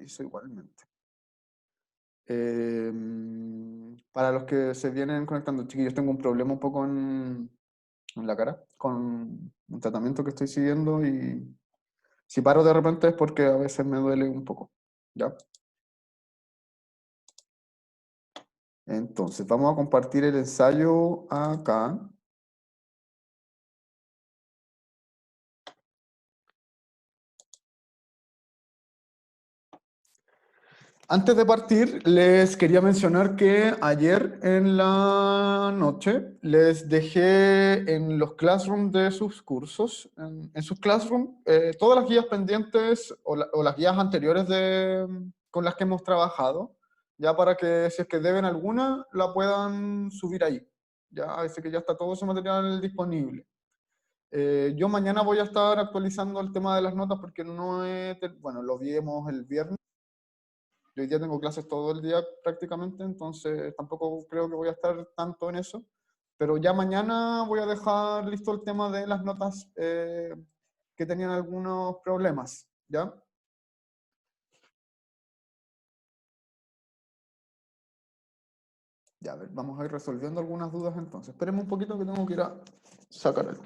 aviso igualmente. Para los que se vienen conectando, chiquillos, tengo un problema un poco en la cara con un tratamiento que estoy siguiendo y si paro de repente es porque a veces me duele un poco, ¿ya? Entonces, vamos a compartir el ensayo acá. Antes de partir, les quería mencionar que ayer en la noche les dejé en los classroom de sus cursos, en sus classroom, todas las guías pendientes o las guías anteriores con las que hemos trabajado, ya para que si es que deben alguna, la puedan subir ahí. Ya, así que ya está todo ese material disponible. Yo mañana voy a estar actualizando el tema de las notas porque no bueno, lo vimos el viernes. Yo hoy día tengo clases todo el día prácticamente, entonces tampoco creo que voy a estar tanto en eso. Pero ya mañana voy a dejar listo el tema de las notas que tenían algunos problemas, ¿ya? Ya, a ver, vamos a ir resolviendo algunas dudas entonces. Espérenme un poquito que tengo que ir a sacar algo.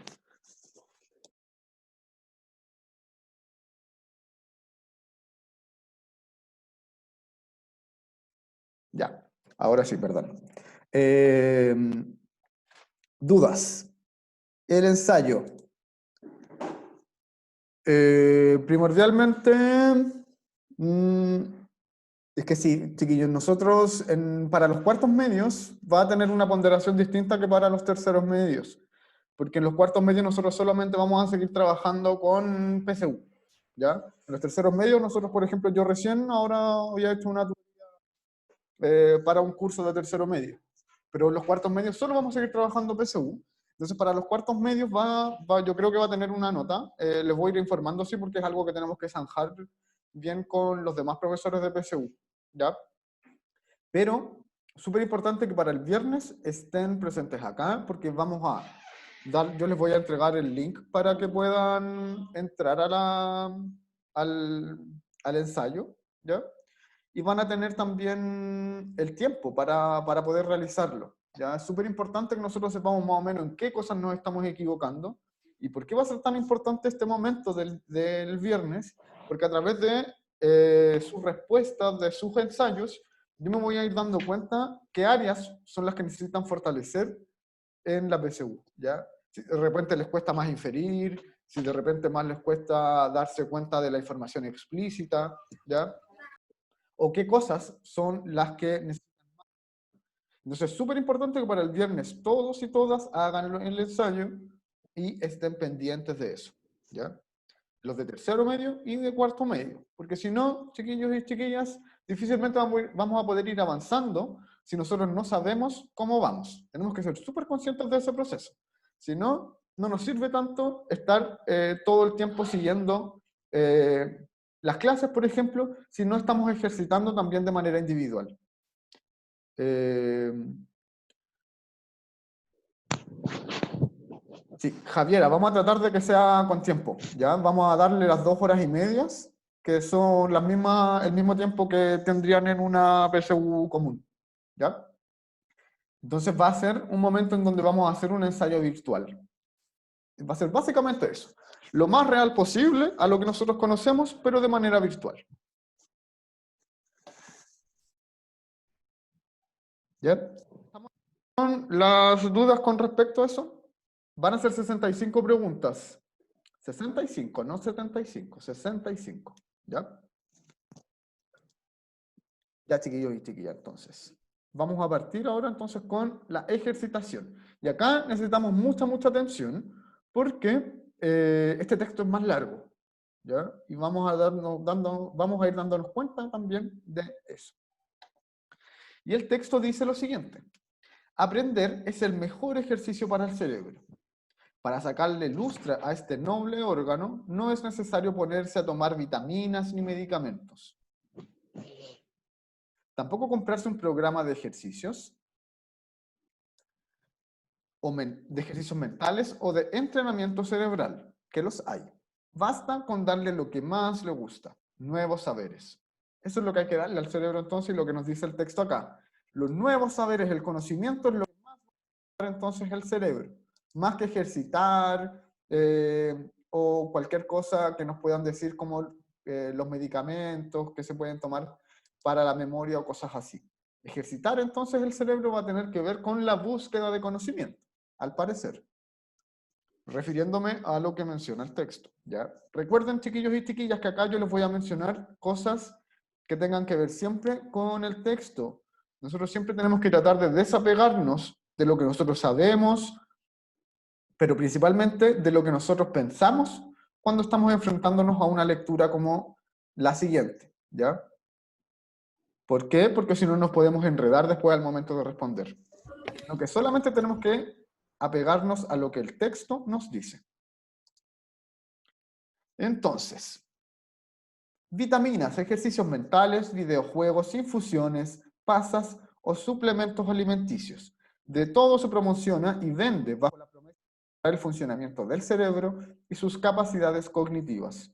Ya, ahora sí, perdón. Dudas. El ensayo. Primordialmente, mm, es que sí, chiquillos, nosotros para los cuartos medios va a tener una ponderación distinta que para los terceros medios, porque en los cuartos medios nosotros solamente vamos a seguir trabajando con PSU, ¿ya? En los terceros medios nosotros, por ejemplo, yo recién ahora había hecho una para un curso de tercero medio, pero en los cuartos medios solo vamos a seguir trabajando PSU. Entonces, para los cuartos medios yo creo que va a tener una nota. Les voy a ir informando, sí, porque es algo que tenemos que zanjar bien con los demás profesores de PSU, ¿ya? Pero, súper importante que para el viernes estén presentes acá, porque yo les voy a entregar el link para que puedan entrar al, al ensayo, ¿ya? Y van a tener también el tiempo para poder realizarlo. ¿Ya? Es súper importante que nosotros sepamos más o menos en qué cosas nos estamos equivocando y por qué va a ser tan importante este momento del viernes, porque a través de sus respuestas, de sus ensayos, yo me voy a ir dando cuenta qué áreas son las que necesitan fortalecer en la PSU. ¿Ya? Si de repente les cuesta más inferir, si de repente más les cuesta darse cuenta de la información explícita, ¿ya? O qué cosas son las que necesitan. Entonces es súper importante que para el viernes todos y todas hagan el ensayo y estén pendientes de eso, ¿ya? Los de tercero medio y de cuarto medio, porque si no, chiquillos y chiquillas, difícilmente vamos a poder ir avanzando si nosotros no sabemos cómo vamos. Tenemos que ser súper conscientes de ese proceso. Si no, no nos sirve tanto estar todo el tiempo siguiendo las clases, por ejemplo, si no estamos ejercitando también de manera individual. Sí, Javiera, vamos a tratar de que sea con tiempo, ¿ya? Vamos a darle las 2 horas y media, que son el mismo tiempo que tendrían en una PSU común, ¿ya? Entonces va a ser un momento en donde vamos a hacer un ensayo virtual. Va a ser básicamente eso. Lo más real posible a lo que nosotros conocemos, pero de manera virtual. ¿Ya? ¿Estamos con las dudas con respecto a eso? Van a ser 65 preguntas. 65, no 75, 65. ¿Ya? Ya, chiquillos y chiquillas, entonces. Vamos a partir ahora entonces con la ejercitación. Y acá necesitamos mucha, mucha atención porque este texto es más largo, ¿ya? Y vamos a ir dándonos cuenta también de eso. Y el texto dice lo siguiente. Aprender es el mejor ejercicio para el cerebro. Para sacarle lustre a este noble órgano, no es necesario ponerse a tomar vitaminas ni medicamentos. Tampoco comprarse un programa de ejercicios, de ejercicios mentales o de entrenamiento cerebral, que los hay. Basta con darle lo que más le gusta, nuevos saberes. Eso es lo que hay que darle al cerebro entonces y lo que nos dice el texto acá. Los nuevos saberes, el conocimiento es lo que más va a dar entonces el cerebro. Más que ejercitar o cualquier cosa que nos puedan decir como los medicamentos que se pueden tomar para la memoria o cosas así. Ejercitar entonces el cerebro va a tener que ver con la búsqueda de conocimiento, al parecer. Refiriéndome a lo que menciona el texto, ¿ya? Recuerden, chiquillos y chiquillas, que acá yo les voy a mencionar cosas que tengan que ver siempre con el texto. Nosotros siempre tenemos que tratar de desapegarnos de lo que nosotros sabemos, pero principalmente de lo que nosotros pensamos cuando estamos enfrentándonos a una lectura como la siguiente, ¿ya? ¿Por qué? Porque si no nos podemos enredar después al momento de responder. Sino que solamente tenemos que apegarnos a lo que el texto nos dice. Entonces, vitaminas, ejercicios mentales, videojuegos, infusiones, pasas o suplementos alimenticios. De todo se promociona y vende bajo la promesa de el funcionamiento del cerebro y sus capacidades cognitivas.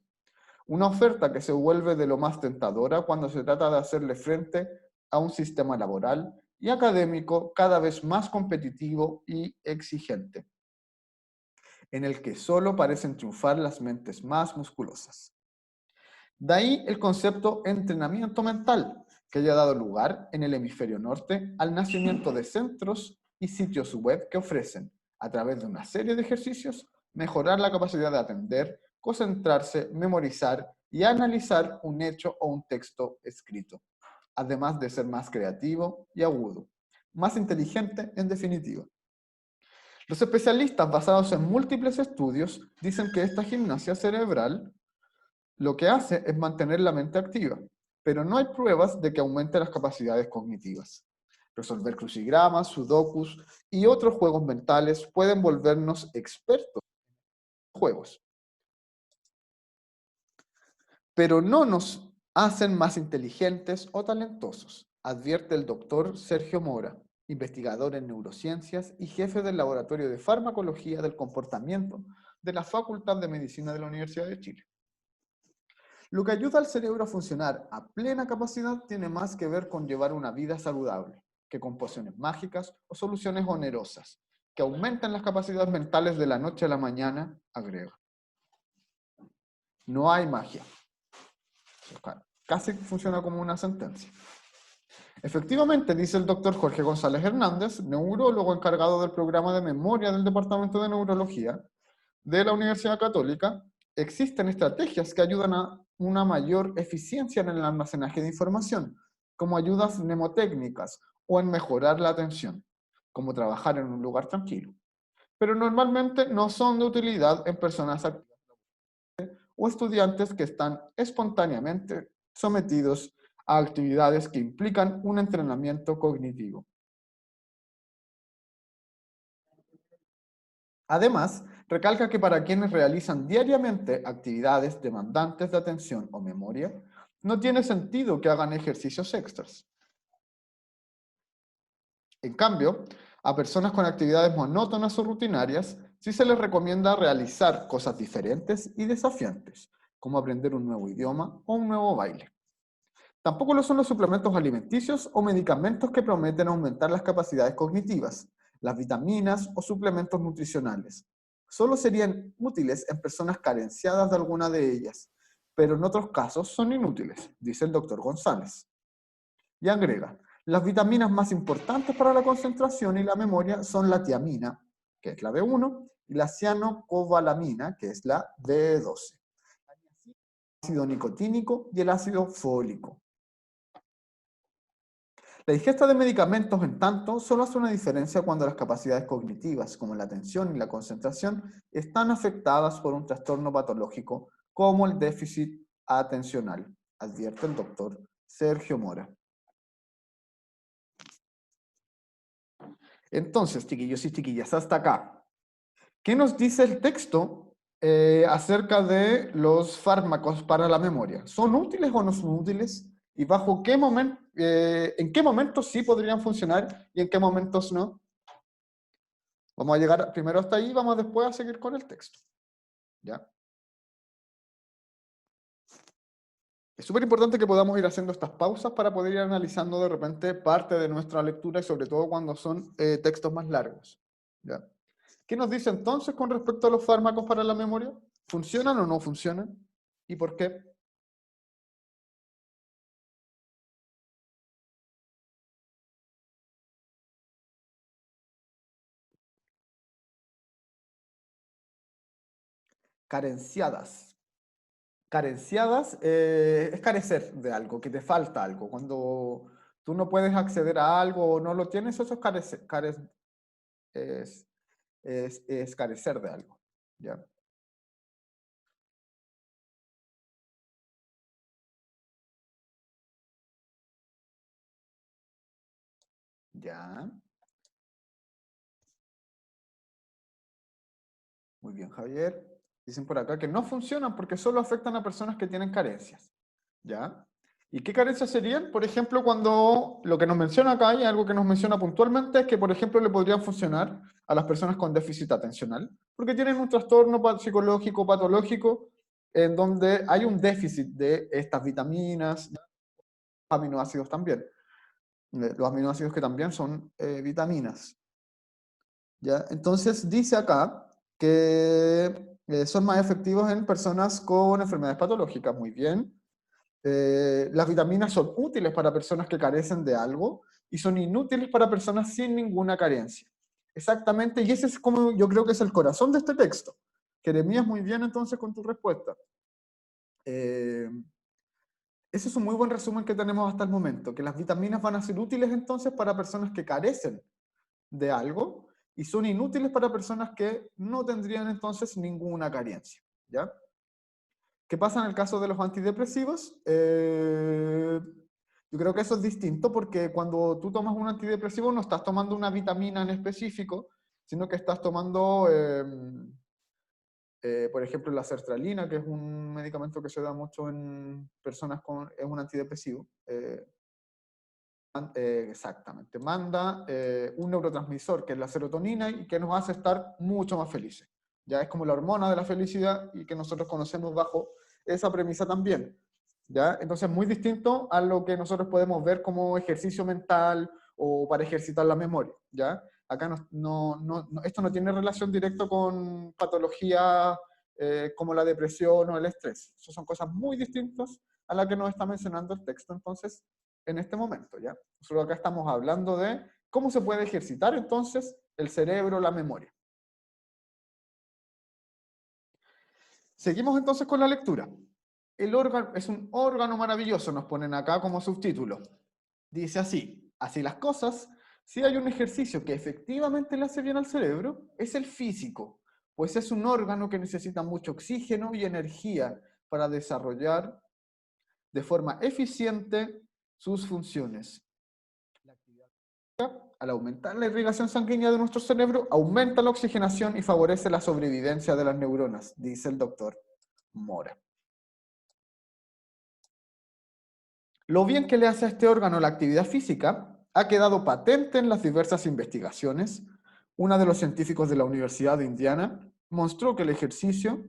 Una oferta que se vuelve de lo más tentadora cuando se trata de hacerle frente a un sistema laboral y académico cada vez más competitivo y exigente, en el que solo parecen triunfar las mentes más musculosas. De ahí el concepto entrenamiento mental, que haya dado lugar en el hemisferio norte al nacimiento de centros y sitios web que ofrecen, a través de una serie de ejercicios, mejorar la capacidad de atender, concentrarse, memorizar y analizar un hecho o un texto escrito, además de ser más creativo y agudo, más inteligente en definitiva. Los especialistas basados en múltiples estudios dicen que esta gimnasia cerebral lo que hace es mantener la mente activa, pero no hay pruebas de que aumente las capacidades cognitivas. Resolver crucigramas, sudokus y otros juegos mentales pueden volvernos expertos en juegos, pero no nos hacen más inteligentes o talentosos, advierte el doctor Sergio Mora, investigador en neurociencias y jefe del Laboratorio de Farmacología del Comportamiento de la Facultad de Medicina de la Universidad de Chile. Lo que ayuda al cerebro a funcionar a plena capacidad tiene más que ver con llevar una vida saludable, que con pociones mágicas o soluciones onerosas, que aumentan las capacidades mentales de la noche a la mañana, agrega. No hay magia. Casi funciona como una sentencia. Efectivamente, dice el doctor Jorge González Hernández, neurólogo encargado del programa de memoria del Departamento de Neurología de la Universidad Católica, existen estrategias que ayudan a una mayor eficiencia en el almacenaje de información, como ayudas mnemotécnicas o en mejorar la atención, como trabajar en un lugar tranquilo. Pero normalmente no son de utilidad en personas activas o estudiantes que están espontáneamente sometidos a actividades que implican un entrenamiento cognitivo. Además, recalca que para quienes realizan diariamente actividades demandantes de atención o memoria, no tiene sentido que hagan ejercicios extras. En cambio, a personas con actividades monótonas o rutinarias, sí se les recomienda realizar cosas diferentes y desafiantes, como aprender un nuevo idioma o un nuevo baile. Tampoco lo son los suplementos alimenticios o medicamentos que prometen aumentar las capacidades cognitivas, las vitaminas o suplementos nutricionales. Solo serían útiles en personas carenciadas de alguna de ellas, pero en otros casos son inútiles, dice el doctor González. Y agrega, las vitaminas más importantes para la concentración y la memoria son la tiamina, que es la B1, y la cianocobalamina, que es la B12. El ácido nicotínico y el ácido fólico. La ingesta de medicamentos, en tanto, solo hace una diferencia cuando las capacidades cognitivas, como la atención y la concentración, están afectadas por un trastorno patológico como el déficit atencional, advierte el doctor Sergio Mora. Entonces, chiquillos y chiquillas, hasta acá. ¿Qué nos dice el texto acerca de los fármacos para la memoria? ¿Son útiles o no son útiles? ¿Y bajo qué momento, en qué momentos sí podrían funcionar y en qué momentos no? Vamos a llegar primero hasta ahí y vamos después a seguir con el texto. ¿Ya? Es súper importante que podamos ir haciendo estas pausas para poder ir analizando de repente parte de nuestra lectura y sobre todo cuando son textos más largos. ¿Ya? ¿Qué nos dice entonces con respecto a los fármacos para la memoria? ¿Funcionan o no funcionan? ¿Y por qué? Carenciadas. Carenciadas es carecer de algo, que te falta algo. Cuando tú no puedes acceder a algo o no lo tienes, eso es es, es carecer de algo. ¿Ya? ¿Ya? Muy bien, Javier. Dicen por acá que no funcionan porque solo afectan a personas que tienen carencias. ¿Ya? ¿Y qué carencias serían? Por ejemplo, cuando lo que nos menciona acá y algo que nos menciona puntualmente es que, por ejemplo, le podrían funcionar a las personas con déficit atencional, porque tienen un trastorno psicológico, patológico, en donde hay un déficit de estas vitaminas, aminoácidos también. Los aminoácidos que también son vitaminas. ¿Ya? Entonces dice acá que son más efectivos en personas con enfermedades patológicas. Muy bien. Las vitaminas son útiles para personas que carecen de algo y son inútiles para personas sin ninguna carencia. Exactamente, y ese es como yo creo que es el corazón de este texto. Jeremías, muy bien entonces con tu respuesta. Eh, Ese es un muy buen resumen que tenemos hasta el momento, que las vitaminas van a ser útiles entonces para personas que carecen de algo y son inútiles para personas que no tendrían entonces ninguna carencia. ¿Ya? ¿Qué pasa en el caso de los antidepresivos? Yo creo que eso es distinto porque cuando tú tomas un antidepresivo no estás tomando una vitamina en específico, sino que estás tomando, por ejemplo, la sertralina, que es un medicamento que se da mucho en personas con, es un antidepresivo. Exactamente, manda un neurotransmisor que es la serotonina y que nos hace estar mucho más felices. Ya es como la hormona de la felicidad y que nosotros conocemos bajo esa premisa también. ¿Ya? Entonces, muy distinto a lo que nosotros podemos ver como ejercicio mental o para ejercitar la memoria. ¿Ya? Acá esto no tiene relación directa con patologías como la depresión o el estrés. Eso son cosas muy distintas a la que nos está mencionando el texto. Entonces, en este momento, ¿ya? Nosotros acá estamos hablando de cómo se puede ejercitar entonces el cerebro, la memoria. Seguimos entonces con la lectura. El órgano es un órgano maravilloso, nos ponen acá como subtítulo. Dice así, así las cosas, si hay un ejercicio que efectivamente le hace bien al cerebro, es el físico, pues es un órgano que necesita mucho oxígeno y energía para desarrollar de forma eficiente sus funciones. La actividad al aumentar la irrigación sanguínea de nuestro cerebro, aumenta la oxigenación y favorece la sobrevivencia de las neuronas, dice el doctor Mora. Lo bien que le hace a este órgano la actividad física ha quedado patente en las diversas investigaciones. Uno de los científicos de la Universidad de Indiana mostró que el ejercicio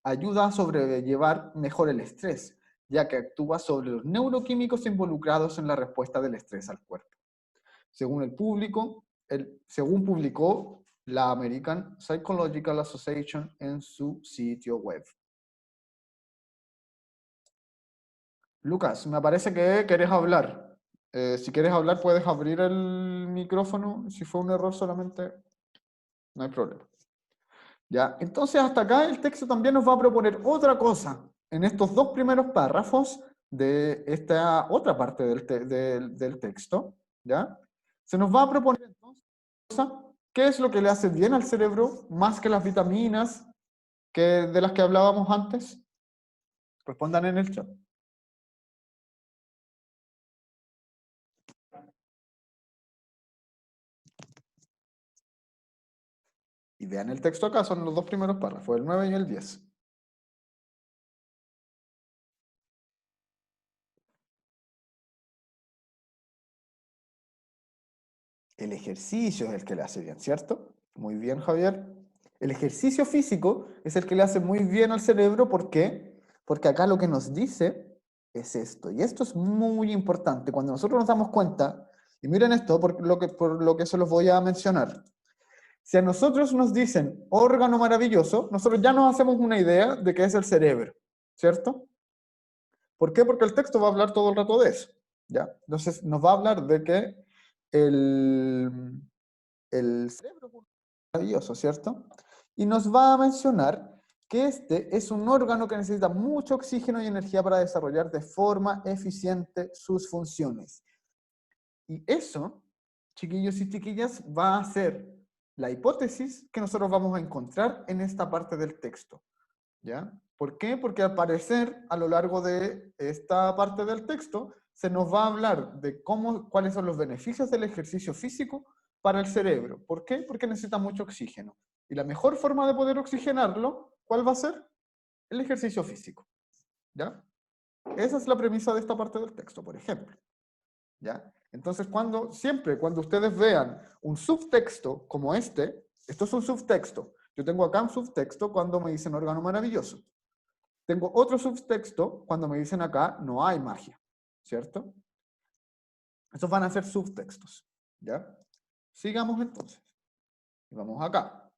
ayuda a sobrellevar mejor el estrés, ya que actúa sobre los neuroquímicos involucrados en la respuesta del estrés al cuerpo. Según publicó la American Psychological Association en su sitio web. Lucas, me parece que querés hablar. Si quieres hablar, puedes abrir el micrófono. Si fue un error solamente, no hay problema. ¿Ya? Entonces, hasta acá el texto también nos va a proponer otra cosa. En estos dos primeros párrafos de esta otra parte del texto, ¿ya? Se nos va a proponer entonces qué es lo que le hace bien al cerebro más que las vitaminas de las que hablábamos antes. Respondan en el chat. Y vean el texto acá, son los dos primeros párrafos, el 9 y el 10. El ejercicio es el que le hace bien, ¿cierto? Muy bien, Javier. El ejercicio físico es el que le hace muy bien al cerebro. ¿Por qué? Porque acá lo que nos dice es esto. Y esto es muy importante. Cuando nosotros nos damos cuenta, y miren esto por lo que se los voy a mencionar. Si a nosotros nos dicen órgano maravilloso, nosotros ya nos hacemos una idea de qué es el cerebro, ¿cierto? ¿Por qué? Porque el texto va a hablar todo el rato de eso, ¿ya? Entonces nos va a hablar de que el cerebro es maravilloso, ¿cierto? Y nos va a mencionar que este es un órgano que necesita mucho oxígeno y energía para desarrollar de forma eficiente sus funciones. Y eso, chiquillos y chiquillas, va a ser la hipótesis que nosotros vamos a encontrar en esta parte del texto, ¿ya? ¿Por qué? Porque al parecer, a lo largo de esta parte del texto, se nos va a hablar de cuáles son los beneficios del ejercicio físico para el cerebro. ¿Por qué? Porque necesita mucho oxígeno. Y la mejor forma de poder oxigenarlo, ¿cuál va a ser? El ejercicio físico, ¿ya? Esa es la premisa de esta parte del texto, por ejemplo, ¿ya? Entonces, siempre cuando ustedes vean un subtexto como esto es un subtexto. Yo tengo acá un subtexto cuando me dicen órgano maravilloso. Tengo otro subtexto cuando me dicen acá no hay magia, ¿cierto? Estos van a ser subtextos, ¿ya? Sigamos entonces. Vamos acá.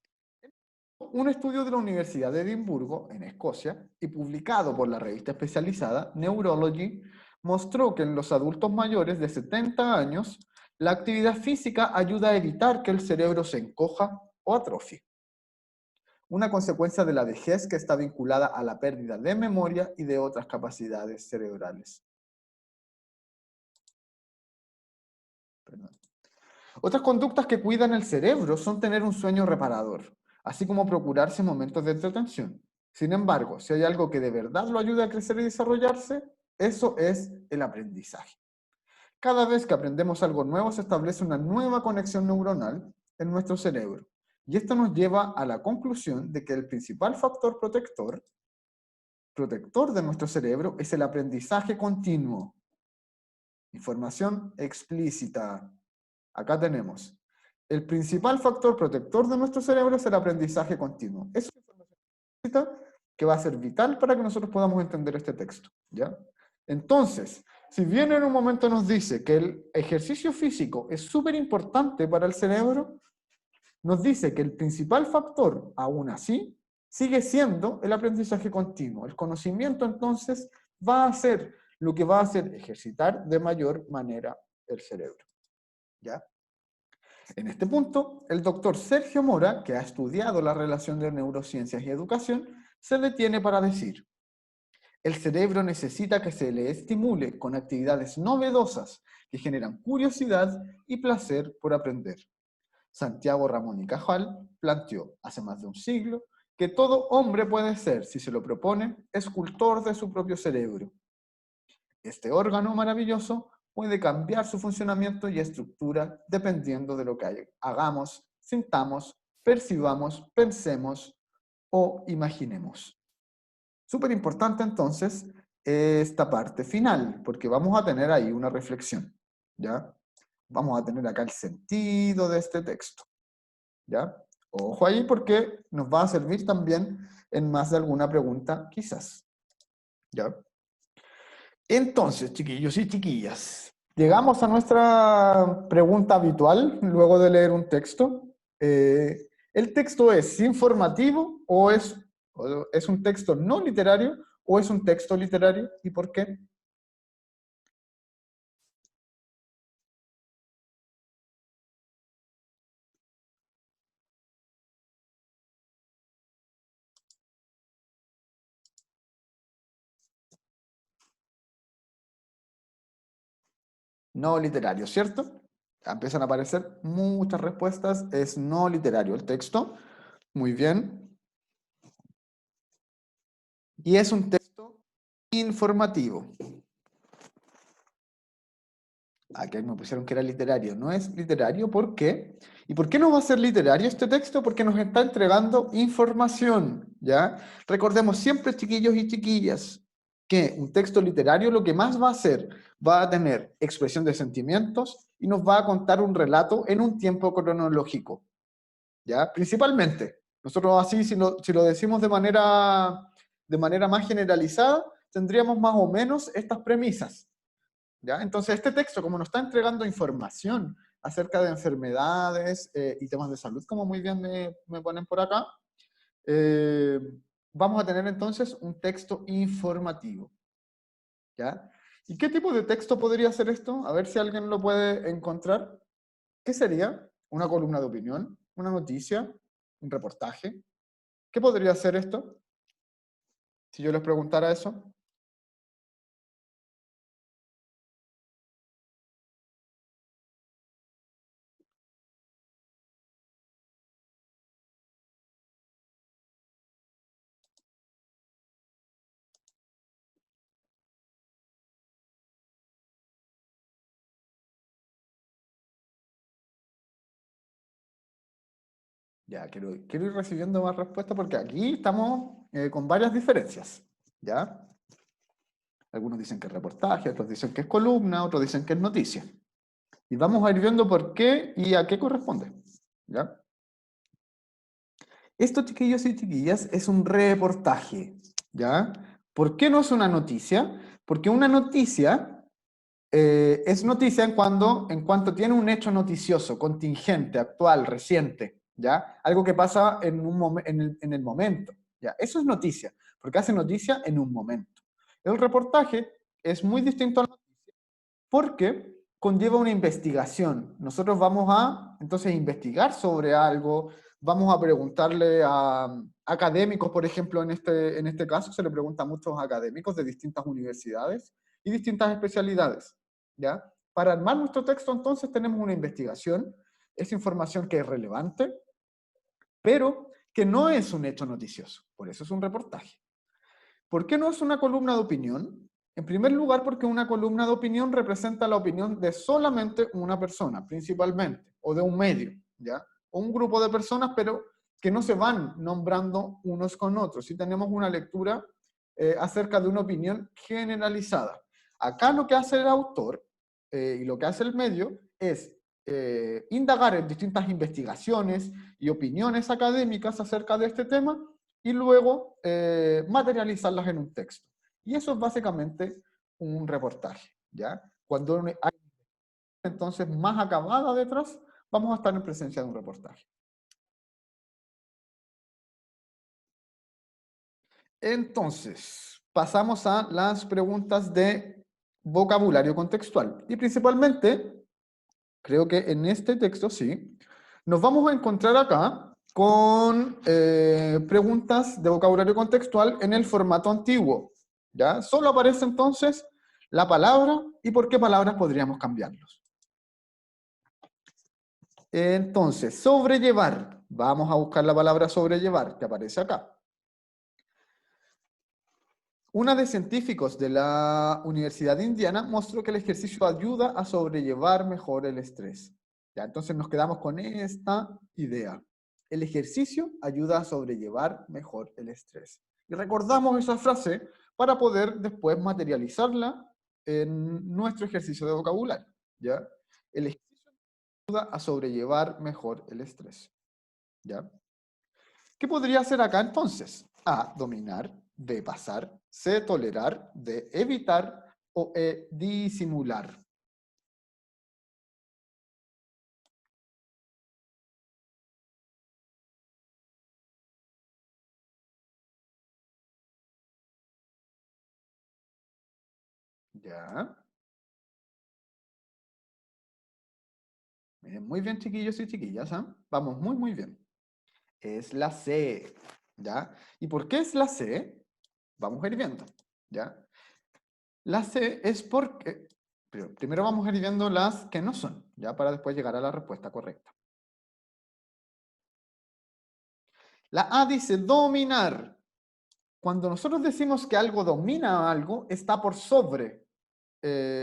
Un estudio de la Universidad de Edimburgo, en Escocia, y publicado por la revista especializada Neurology, mostró que en los adultos mayores de 70 años, la actividad física ayuda a evitar que el cerebro se encoja o atrofie. Una consecuencia de la vejez que está vinculada a la pérdida de memoria y de otras capacidades cerebrales. Perdón. Otras conductas que cuidan el cerebro son tener un sueño reparador, así como procurarse momentos de entretención. Sin embargo, si hay algo que de verdad lo ayuda a crecer y desarrollarse, eso es el aprendizaje. Cada vez que aprendemos algo nuevo se establece una nueva conexión neuronal en nuestro cerebro. Y esto nos lleva a la conclusión de que el principal factor protector de nuestro cerebro es el aprendizaje continuo. Información explícita. Acá tenemos. El principal factor protector de nuestro cerebro es el aprendizaje continuo. Es una información explícita que va a ser vital para que nosotros podamos entender este texto, ¿ya? Entonces, si bien en un momento nos dice que el ejercicio físico es súper importante para el cerebro, nos dice que el principal factor, aún así, sigue siendo el aprendizaje continuo. El conocimiento, entonces, va a ser lo que va a hacer ejercitar de mayor manera el cerebro, ¿ya? En este punto, el doctor Sergio Mora, que ha estudiado la relación de neurociencias y educación, se detiene para decir: el cerebro necesita que se le estimule con actividades novedosas que generan curiosidad y placer por aprender. Santiago Ramón y Cajal planteó hace más de un siglo que todo hombre puede ser, si se lo propone, escultor de su propio cerebro. Este órgano maravilloso puede cambiar su funcionamiento y estructura dependiendo de lo que hagamos, sintamos, percibamos, pensemos o imaginemos. Súper importante entonces esta parte final, porque vamos a tener ahí una reflexión, ¿ya? Vamos a tener acá el sentido de este texto, ¿ya? Ojo ahí porque nos va a servir también en más de alguna pregunta, quizás, ¿ya? Entonces, chiquillos y chiquillas, llegamos a nuestra pregunta habitual luego de leer un texto. ¿El texto es informativo o es un texto no literario o es un texto literario? ¿Y por qué? No literario, ¿cierto? Empiezan a aparecer muchas respuestas. Es no literario el texto. Muy bien. Y es un texto informativo. Aquí me pusieron que era literario. No es literario, ¿por qué? ¿Y por qué no va a ser literario este texto? Porque nos está entregando información, ¿ya? Recordemos siempre, chiquillos y chiquillas, que un texto literario lo que más va a hacer, va a tener expresión de sentimientos y nos va a contar un relato en un tiempo cronológico, ¿ya? Principalmente. Nosotros así, si lo decimos de manera más generalizada, tendríamos más o menos estas premisas. ¿Ya? Entonces, este texto, como nos está entregando información acerca de enfermedades y temas de salud, como muy bien me ponen por acá, eh, vamos a tener entonces un texto informativo. ¿Ya? ¿Y qué tipo de texto podría ser esto? A ver si alguien lo puede encontrar. ¿Qué sería? ¿Una columna de opinión? ¿Una noticia? ¿Un reportaje? ¿Qué podría ser esto? Si yo les preguntara eso. Ya, quiero ir recibiendo más respuestas porque aquí estamos con varias diferencias. ¿Ya? Algunos dicen que es reportaje, otros dicen que es columna, otros dicen que es noticia. Y vamos a ir viendo por qué y a qué corresponde. ¿Ya? Esto, chiquillos y chiquillas, es un reportaje. ¿Ya? ¿Por qué no es una noticia? Porque una noticia es noticia en cuanto tiene un hecho noticioso, contingente, actual, reciente, ¿ya? Algo que pasa en el momento, ¿ya? Eso es noticia, porque hace noticia en un momento. El reportaje es muy distinto al porque conlleva una investigación. Nosotros vamos a, entonces, investigar sobre algo, vamos a preguntarle a académicos, por ejemplo, en este caso se le pregunta a muchos académicos de distintas universidades y distintas especialidades, ¿ya? Para armar nuestro texto, entonces, tenemos una investigación, es información que es relevante, pero que no es un hecho noticioso, por eso es un reportaje. ¿Por qué no es una columna de opinión? En primer lugar, porque una columna de opinión representa la opinión de solamente una persona, principalmente, o de un medio, ¿ya? O un grupo de personas, pero que no se van nombrando unos con otros. Si tenemos una lectura acerca de una opinión generalizada. Acá lo que hace el autor y lo que hace el medio es indagar en distintas investigaciones y opiniones académicas acerca de este tema y luego materializarlas en un texto. Y eso es básicamente un reportaje, ¿ya? Cuando hay entonces más acabada detrás, vamos a estar en presencia de un reportaje. Entonces, pasamos a las preguntas de vocabulario contextual. Y principalmente, creo que en este texto sí, nos vamos a encontrar acá con preguntas de vocabulario contextual en el formato antiguo. ¿Ya? Solo aparece entonces la palabra y por qué palabras podríamos cambiarlos. Entonces, sobrellevar. Vamos a buscar la palabra sobrellevar, que aparece acá. Una de científicos de la Universidad de Indiana mostró que el ejercicio ayuda a sobrellevar mejor el estrés. Ya, entonces nos quedamos con esta idea. El ejercicio ayuda a sobrellevar mejor el estrés. Y recordamos esa frase para poder después materializarla en nuestro ejercicio de vocabulario. ¿Ya? El ejercicio ayuda a sobrellevar mejor el estrés. ¿Ya? ¿Qué podría hacer acá entonces? A, dominar, B, pasar, C, tolerar, D, evitar o E, disimular. ¿Ya? Muy bien, chiquillos y chiquillas, ¿eh? Vamos muy, muy bien. Es la C, ¿ya? ¿Y por qué es la C? Vamos a ir viendo, ¿ya? La C es porque... Pero primero vamos a ir viendo las que no son, ¿ya? Para después llegar a la respuesta correcta. La A dice dominar. Cuando nosotros decimos que algo domina algo, está por sobre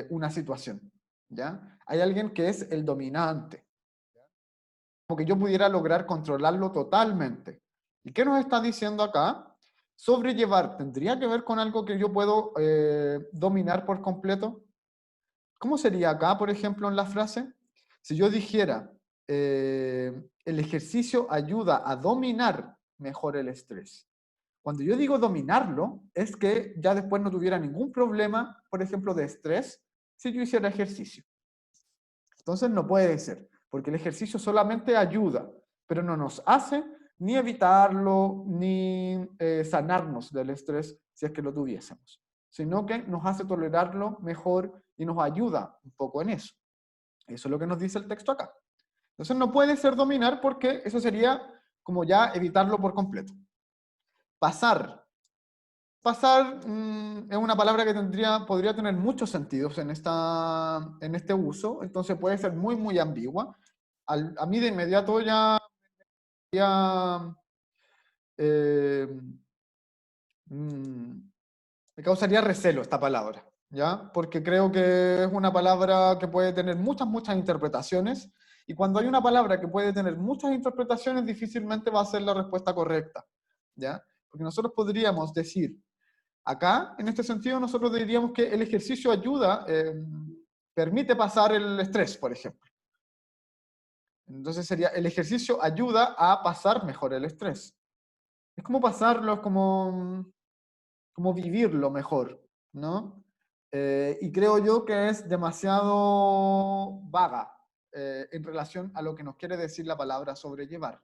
una situación, ¿ya? Hay alguien que es el dominante, como que yo pudiera lograr controlarlo totalmente. ¿Y qué nos está diciendo acá? Sobrellevar, ¿tendría que ver con algo que yo puedo dominar por completo? ¿Cómo sería acá, por ejemplo, en la frase? Si yo dijera, el ejercicio ayuda a dominar mejor el estrés. Cuando yo digo dominarlo, es que ya después no tuviera ningún problema, por ejemplo, de estrés, si yo hiciera ejercicio. Entonces no puede ser, porque el ejercicio solamente ayuda, pero no nos hace ni evitarlo, ni sanarnos del estrés si es que lo tuviésemos, sino que nos hace tolerarlo mejor y nos ayuda un poco en eso. Eso es lo que nos dice el texto acá. Entonces no puede ser dominar porque eso sería como ya evitarlo por completo. Pasar. Pasar es una palabra que podría tener muchos sentidos en este uso, entonces puede ser muy, muy ambigua. A mí de inmediato ya eh, mm, me causaría recelo esta palabra, ¿ya? Porque creo que es una palabra que puede tener muchas, muchas interpretaciones, y cuando hay una palabra que puede tener muchas interpretaciones, difícilmente va a ser la respuesta correcta, ¿ya? Porque nosotros podríamos decir, acá, en este sentido, nosotros diríamos que el ejercicio ayuda, permite pasar el estrés, por ejemplo. Entonces sería, el ejercicio ayuda a pasar mejor el estrés. Es como pasarlo, es como vivirlo mejor, ¿no? Y creo yo que es demasiado vaga en relación a lo que nos quiere decir la palabra sobrellevar,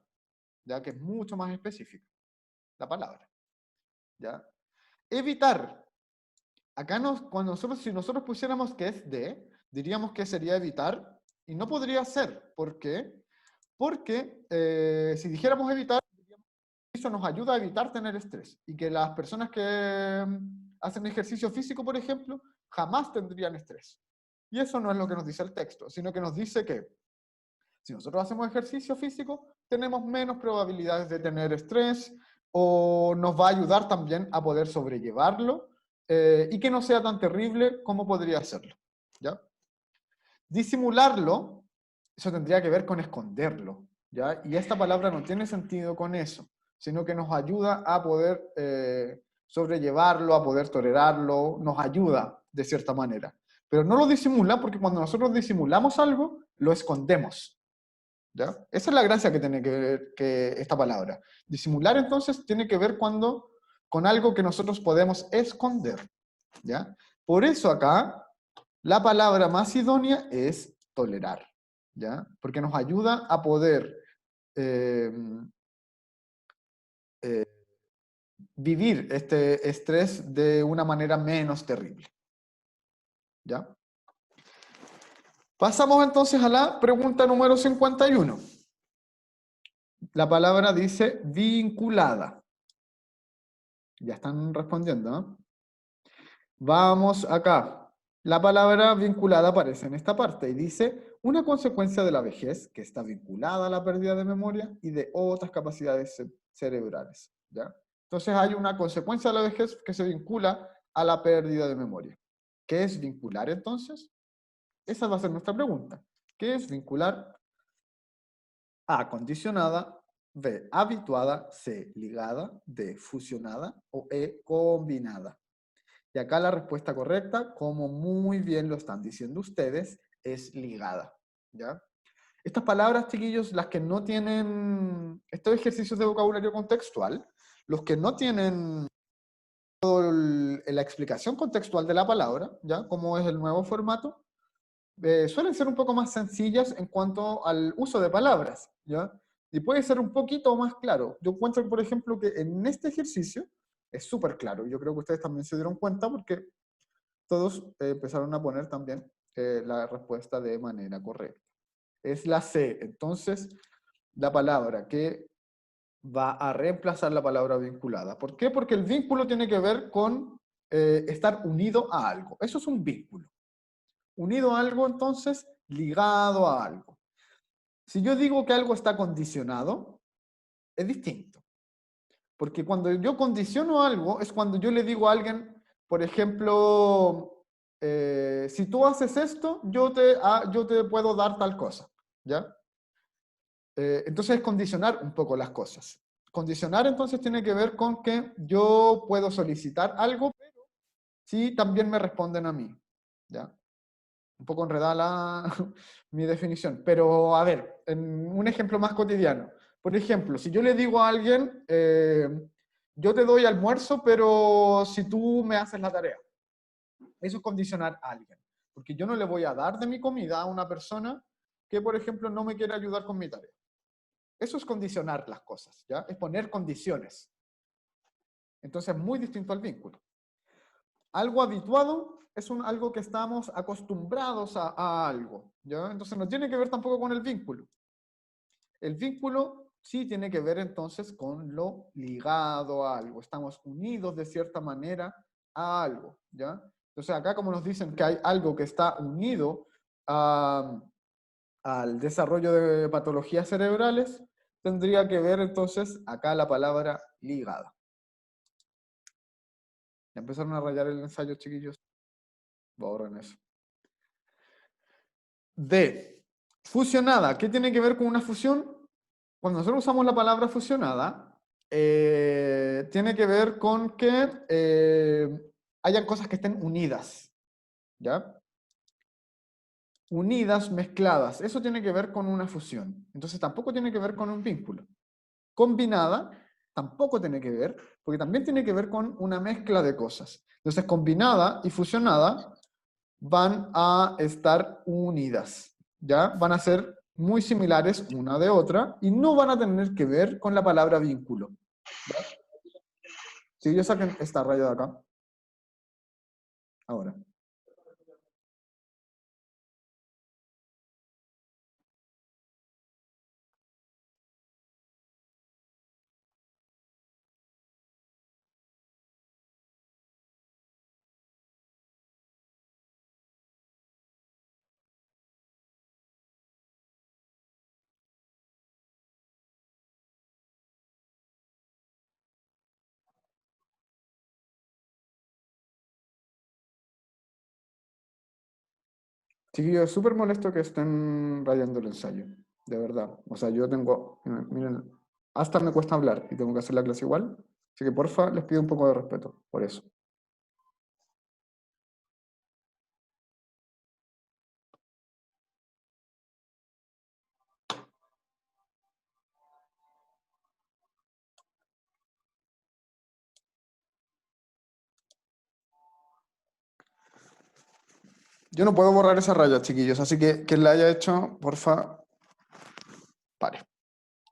ya que es mucho más específica la palabra, ¿ya? Evitar. Acá si nosotros pusiéramos que es de, diríamos que sería evitar, y no podría ser. ¿Por qué? Porque si dijéramos evitar, eso nos ayuda a evitar tener estrés. Y que las personas que hacen ejercicio físico, por ejemplo, jamás tendrían estrés. Y eso no es lo que nos dice el texto, sino que nos dice que si nosotros hacemos ejercicio físico, tenemos menos probabilidades de tener estrés, o nos va a ayudar también a poder sobrellevarlo, y que no sea tan terrible como podría serlo, ¿ya? Disimularlo, eso tendría que ver con esconderlo, ¿ya? Y esta palabra no tiene sentido con eso, sino que nos ayuda a poder sobrellevarlo, a poder tolerarlo, nos ayuda de cierta manera. Pero no lo disimula porque cuando nosotros disimulamos algo, lo escondemos, ¿ya? Esa es la gracia que tiene que ver que esta palabra. Disimular entonces tiene que ver con algo que nosotros podemos esconder, ¿ya? Por eso acá la palabra más idónea es tolerar, ¿ya? Porque nos ayuda a poder eh, eh, vivir este estrés de una manera menos terrible, ¿ya? Pasamos entonces a la pregunta número 51. La palabra dice vinculada. Ya están respondiendo, ¿no? Vamos acá. La palabra vinculada aparece en esta parte y dice una consecuencia de la vejez que está vinculada a la pérdida de memoria y de otras capacidades cerebrales, ¿ya? Entonces hay una consecuencia de la vejez que se vincula a la pérdida de memoria. ¿Qué es vincular entonces? Esa va a ser nuestra pregunta. ¿Qué es vincular? A, condicionada; B, habituada; C, ligada; D, fusionada; o E, combinada. Y acá la respuesta correcta, como muy bien lo están diciendo ustedes, es ligada, ¿ya? Estas palabras, chiquillos, las que no tienen estos ejercicios de vocabulario contextual, los que no tienen la explicación contextual de la palabra, ¿ya? Como es el nuevo formato, suelen ser un poco más sencillas en cuanto al uso de palabras, ¿ya? Y puede ser un poquito más claro. Yo encuentro, por ejemplo, que en este ejercicio es súper claro. Yo creo que ustedes también se dieron cuenta porque todos empezaron a poner también la respuesta de manera correcta. Es la C. Entonces, la palabra que va a reemplazar la palabra vinculada. ¿Por qué? Porque el vínculo tiene que ver con estar unido a algo. Eso es un vínculo. Unido a algo, entonces, ligado a algo. Si yo digo que algo está condicionado, es distinto. Porque cuando yo condiciono algo, es cuando yo le digo a alguien, por ejemplo, si tú haces esto, yo te puedo dar tal cosa, ¿ya? Entonces es condicionar un poco las cosas. Condicionar entonces tiene que ver con que yo puedo solicitar algo, pero si también me responden a mí, ¿ya? Un poco enredada mi definición, pero a ver, en un ejemplo más cotidiano. Por ejemplo, si yo le digo a alguien, yo te doy almuerzo, pero si tú me haces la tarea. Eso es condicionar a alguien. Porque yo no le voy a dar de mi comida a una persona que, por ejemplo, no me quiere ayudar con mi tarea. Eso es condicionar las cosas, ¿ya? Es poner condiciones. Entonces es muy distinto al vínculo. Algo habituado es algo que estamos acostumbrados a algo, ¿ya? Entonces no tiene que ver tampoco con el vínculo. El vínculo sí tiene que ver entonces con lo ligado a algo. Estamos unidos de cierta manera a algo, ¿ya? Entonces acá como nos dicen que hay algo que está unido al desarrollo de patologías cerebrales, tendría que ver entonces acá la palabra ligada. ¿Ya empezaron a rayar el ensayo, chiquillos? Borren eso. D. Fusionada. ¿Qué tiene que ver con una fusión? Cuando nosotros usamos la palabra fusionada, tiene que ver con que hayan cosas que estén unidas, ¿ya? Unidas, mezcladas. Eso tiene que ver con una fusión. Entonces tampoco tiene que ver con un vínculo. Combinada tampoco tiene que ver, porque también tiene que ver con una mezcla de cosas. Entonces combinada y fusionada van a estar unidas, ¿ya? Van a ser muy similares una de otra y no van a tener que ver con la palabra vínculo. ¿Ya? Si yo saquen esta raya de acá, ahora. Chiquillos, es súper molesto que estén rayando el ensayo, de verdad. O sea, yo tengo, miren, hasta me cuesta hablar y tengo que hacer la clase igual. Así que porfa, les pido un poco de respeto por eso. Yo no puedo borrar esa raya, chiquillos, así que quien la haya hecho, porfa, pare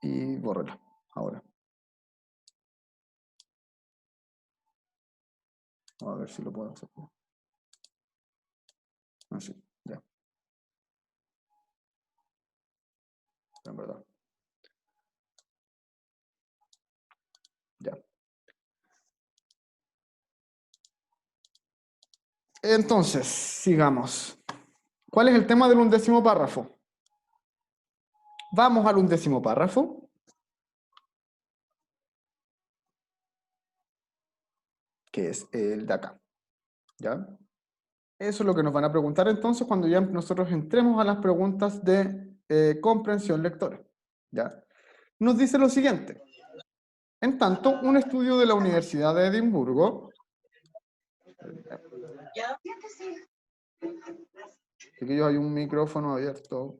y bórrela ahora. A ver si lo puedo hacer. Así, ya. En verdad. Ya. Entonces, sigamos. ¿Cuál es el tema del 11º párrafo? Vamos al 11º párrafo, que es el de acá. ¿Ya? Eso es lo que nos van a preguntar entonces cuando ya nosotros entremos a las preguntas de comprensión lectora. ¿Ya? Nos dice lo siguiente. En tanto, un estudio de la Universidad de Edimburgo. Aquí hay un micrófono abierto.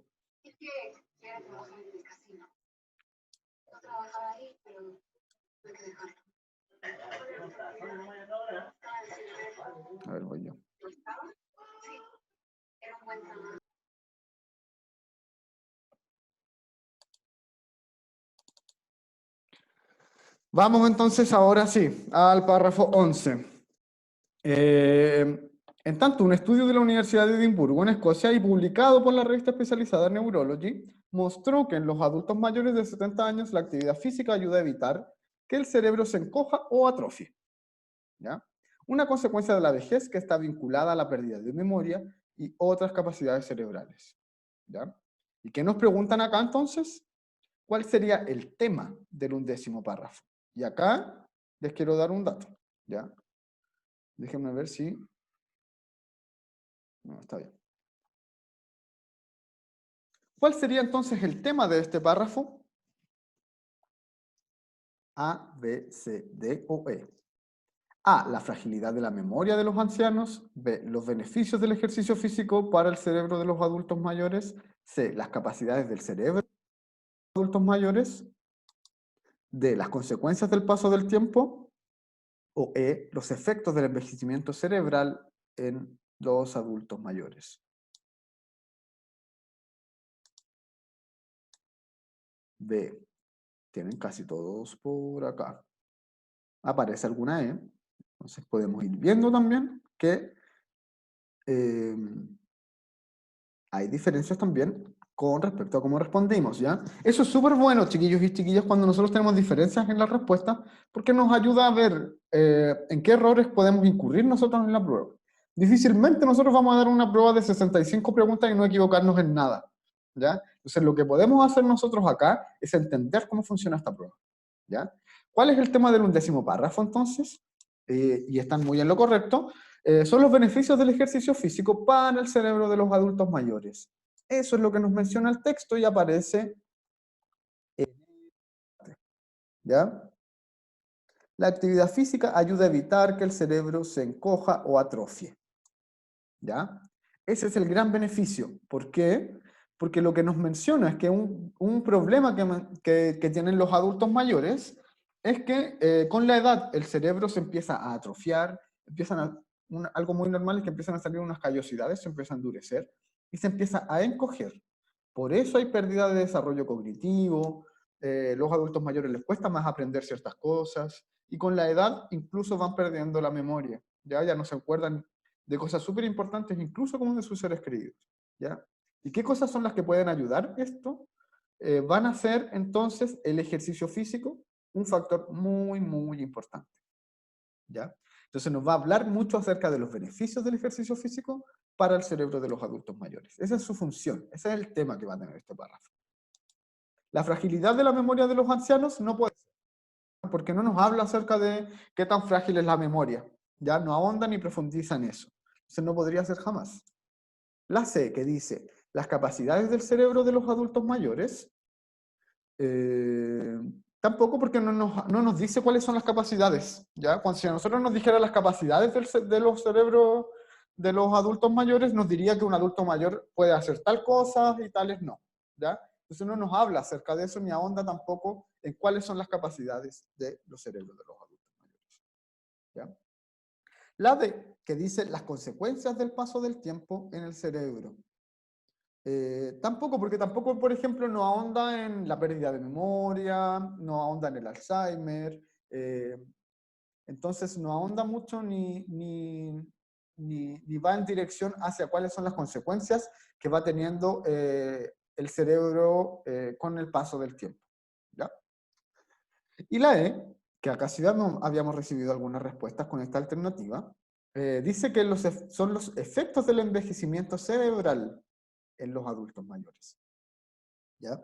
A ver, voy yo. Vamos entonces ahora sí al párrafo 11. En tanto, un estudio de la Universidad de Edimburgo en Escocia y publicado por la revista especializada Neurology mostró que en los adultos mayores de 70 años la actividad física ayuda a evitar que el cerebro se encoja o atrofie. ¿Ya? Una consecuencia de la vejez que está vinculada a la pérdida de memoria y otras capacidades cerebrales. ¿Ya? ¿Y qué nos preguntan acá entonces? ¿Cuál sería el tema del 11º párrafo? Y acá les quiero dar un dato. ¿Ya? Déjenme ver si... No, está bien. ¿Cuál sería entonces el tema de este párrafo? A, B, C, D o E. A, la fragilidad de la memoria de los ancianos. B, los beneficios del ejercicio físico para el cerebro de los adultos mayores. C, las capacidades del cerebro de los adultos mayores. D, las consecuencias del paso del tiempo. O E, los efectos del envejecimiento cerebral en los adultos mayores. B, tienen casi todos por acá. Aparece alguna E, entonces podemos ir viendo también que hay diferencias también con respecto a cómo respondimos, ¿ya? Eso es súper bueno, chiquillos y chiquillas, cuando nosotros tenemos diferencias en la respuesta, porque nos ayuda a ver en qué errores podemos incurrir nosotros en la prueba. Difícilmente nosotros vamos a dar una prueba de 65 preguntas y no equivocarnos en nada, ¿ya? Entonces, lo que podemos hacer nosotros acá es entender cómo funciona esta prueba, ¿ya? ¿Cuál es el tema del 11º párrafo, entonces? Y están muy en lo correcto. Son los beneficios del ejercicio físico para el cerebro de los adultos mayores. Eso es lo que nos menciona el texto y aparece, ¿ya? La actividad física ayuda a evitar que el cerebro se encoja o atrofie, ¿ya? Ese es el gran beneficio. ¿Por qué? Porque lo que nos menciona es que un problema que tienen los adultos mayores es que con la edad el cerebro se empieza a atrofiar, algo muy normal es que empiezan a salir unas callosidades, se empieza a endurecer y se empieza a encoger. Por eso hay pérdida de desarrollo cognitivo, los adultos mayores les cuesta más aprender ciertas cosas y con la edad incluso van perdiendo la memoria, ya no se acuerdan de cosas súper importantes, incluso como de sus seres queridos, ¿ya? ¿Y qué cosas son las que pueden ayudar esto? Van a ser entonces el ejercicio físico un factor muy, muy importante, ¿ya? Entonces nos va a hablar mucho acerca de los beneficios del ejercicio físico para el cerebro de los adultos mayores. Esa es su función, ese es el tema que va a tener este párrafo. La fragilidad de la memoria de los ancianos no puede ser, porque no nos habla acerca de qué tan frágil es la memoria, ya no ahonda ni profundiza en eso. Entonces no podría ser jamás. La C, que dice, las capacidades del cerebro de los adultos mayores, tampoco porque no nos dice cuáles son las capacidades, ¿ya? Cuando si a nosotros nos dijera las capacidades de los cerebros de los adultos mayores, nos diría que un adulto mayor puede hacer tal cosa y tales no, ¿ya? Entonces no nos habla acerca de eso ni ahonda tampoco en cuáles son las capacidades de los cerebros de los adultos mayores, ¿ya? La D, que dice las consecuencias del paso del tiempo en el cerebro. Tampoco, porque tampoco, por ejemplo, no ahonda en la pérdida de memoria, no ahonda en el Alzheimer, entonces no ahonda mucho ni va en dirección hacia cuáles son las consecuencias que va teniendo el cerebro con el paso del tiempo, ¿ya? Y la E, que acá sí habíamos recibido algunas respuestas con esta alternativa, dice que son los efectos del envejecimiento cerebral en los adultos mayores, ¿ya?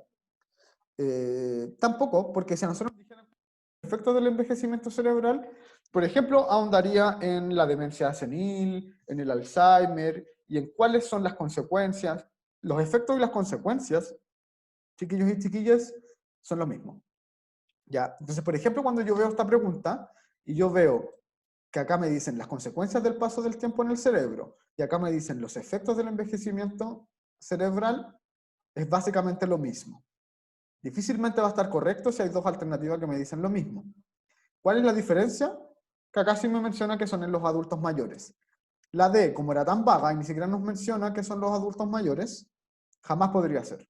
Tampoco, porque si a nosotros nos dijeran el efecto del envejecimiento cerebral, por ejemplo, ahondaría en la demencia senil, en el Alzheimer, y en cuáles son las consecuencias. Los efectos y las consecuencias, chiquillos y chiquillas, son lo mismo, ¿ya? Entonces, por ejemplo, cuando yo veo esta pregunta, y yo veo que acá me dicen las consecuencias del paso del tiempo en el cerebro, y acá me dicen los efectos del envejecimiento cerebral, es básicamente lo mismo. Difícilmente va a estar correcto si hay dos alternativas que me dicen lo mismo. ¿Cuál es la diferencia? Que acá sí me menciona que son en los adultos mayores. La D, como era tan vaga y ni siquiera nos menciona que son los adultos mayores, jamás podría ser,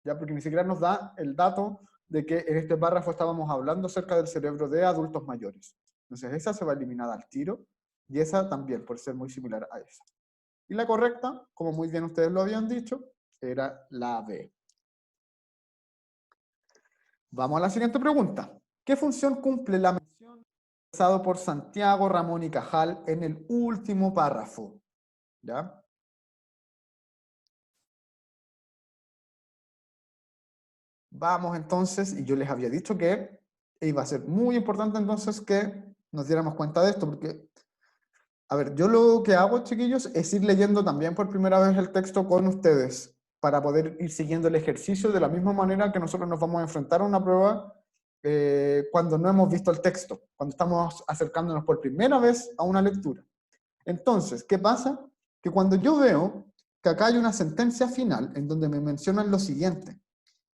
¿ya? Porque ni siquiera nos da el dato de que en este párrafo estábamos hablando acerca del cerebro de adultos mayores. Entonces esa se va a eliminar al tiro y esa también, por ser muy similar a esa. Y la correcta, como muy bien ustedes lo habían dicho, era la B. Vamos a la siguiente pregunta. ¿Qué función cumple la mención realizada por Santiago, Ramón y Cajal en el último párrafo? ¿Ya? Vamos entonces, y yo les había dicho que iba a ser muy importante entonces que nos diéramos cuenta de esto, porque, a ver, yo lo que hago, chiquillos, es ir leyendo también por primera vez el texto con ustedes, para poder ir siguiendo el ejercicio de la misma manera que nosotros nos vamos a enfrentar a una prueba cuando no hemos visto el texto, cuando estamos acercándonos por primera vez a una lectura. Entonces, ¿qué pasa? Que cuando yo veo que acá hay una sentencia final en donde me mencionan lo siguiente,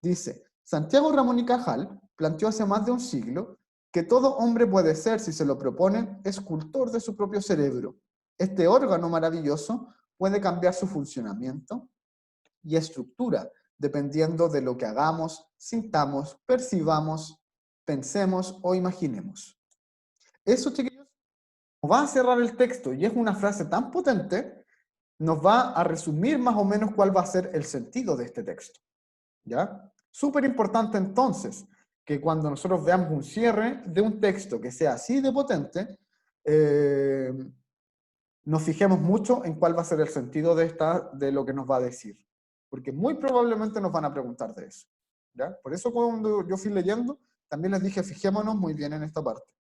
dice, Santiago Ramón y Cajal planteó hace más de un siglo que todo hombre puede ser, si se lo propone, escultor de su propio cerebro. Este órgano maravilloso puede cambiar su funcionamiento y estructura, dependiendo de lo que hagamos, sintamos, percibamos, pensemos o imaginemos. Eso, chiquillos, nos va a cerrar el texto y es una frase tan potente, nos va a resumir más o menos cuál va a ser el sentido de este texto. ¿Ya? Súper importante entonces que cuando nosotros veamos un cierre de un texto que sea así de potente, nos fijemos mucho en cuál va a ser el sentido de lo que nos va a decir. Porque muy probablemente nos van a preguntar de eso. ¿Ya? Por eso cuando yo fui leyendo, también les dije, fijémonos muy bien en esta parte.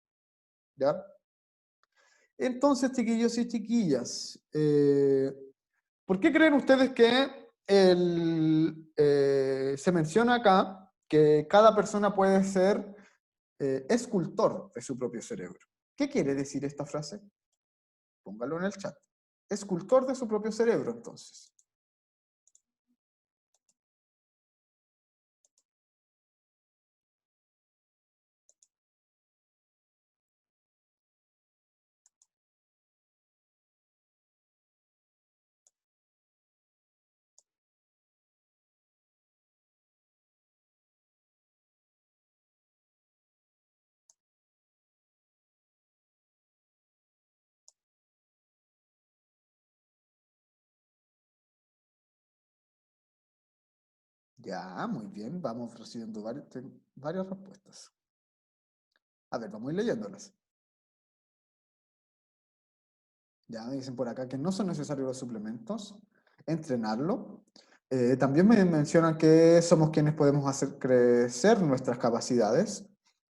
¿Ya? Entonces, chiquillos y chiquillas, ¿por qué creen ustedes que se menciona acá que cada persona puede ser escultor de su propio cerebro? ¿Qué quiere decir esta frase? Póngalo en el chat. Escultor de su propio cerebro, entonces. Ya, muy bien, vamos recibiendo varias respuestas. A ver, vamos a ir leyéndolas. Ya me dicen por acá que no son necesarios los suplementos, entrenarlo. También me mencionan que somos quienes podemos hacer crecer nuestras capacidades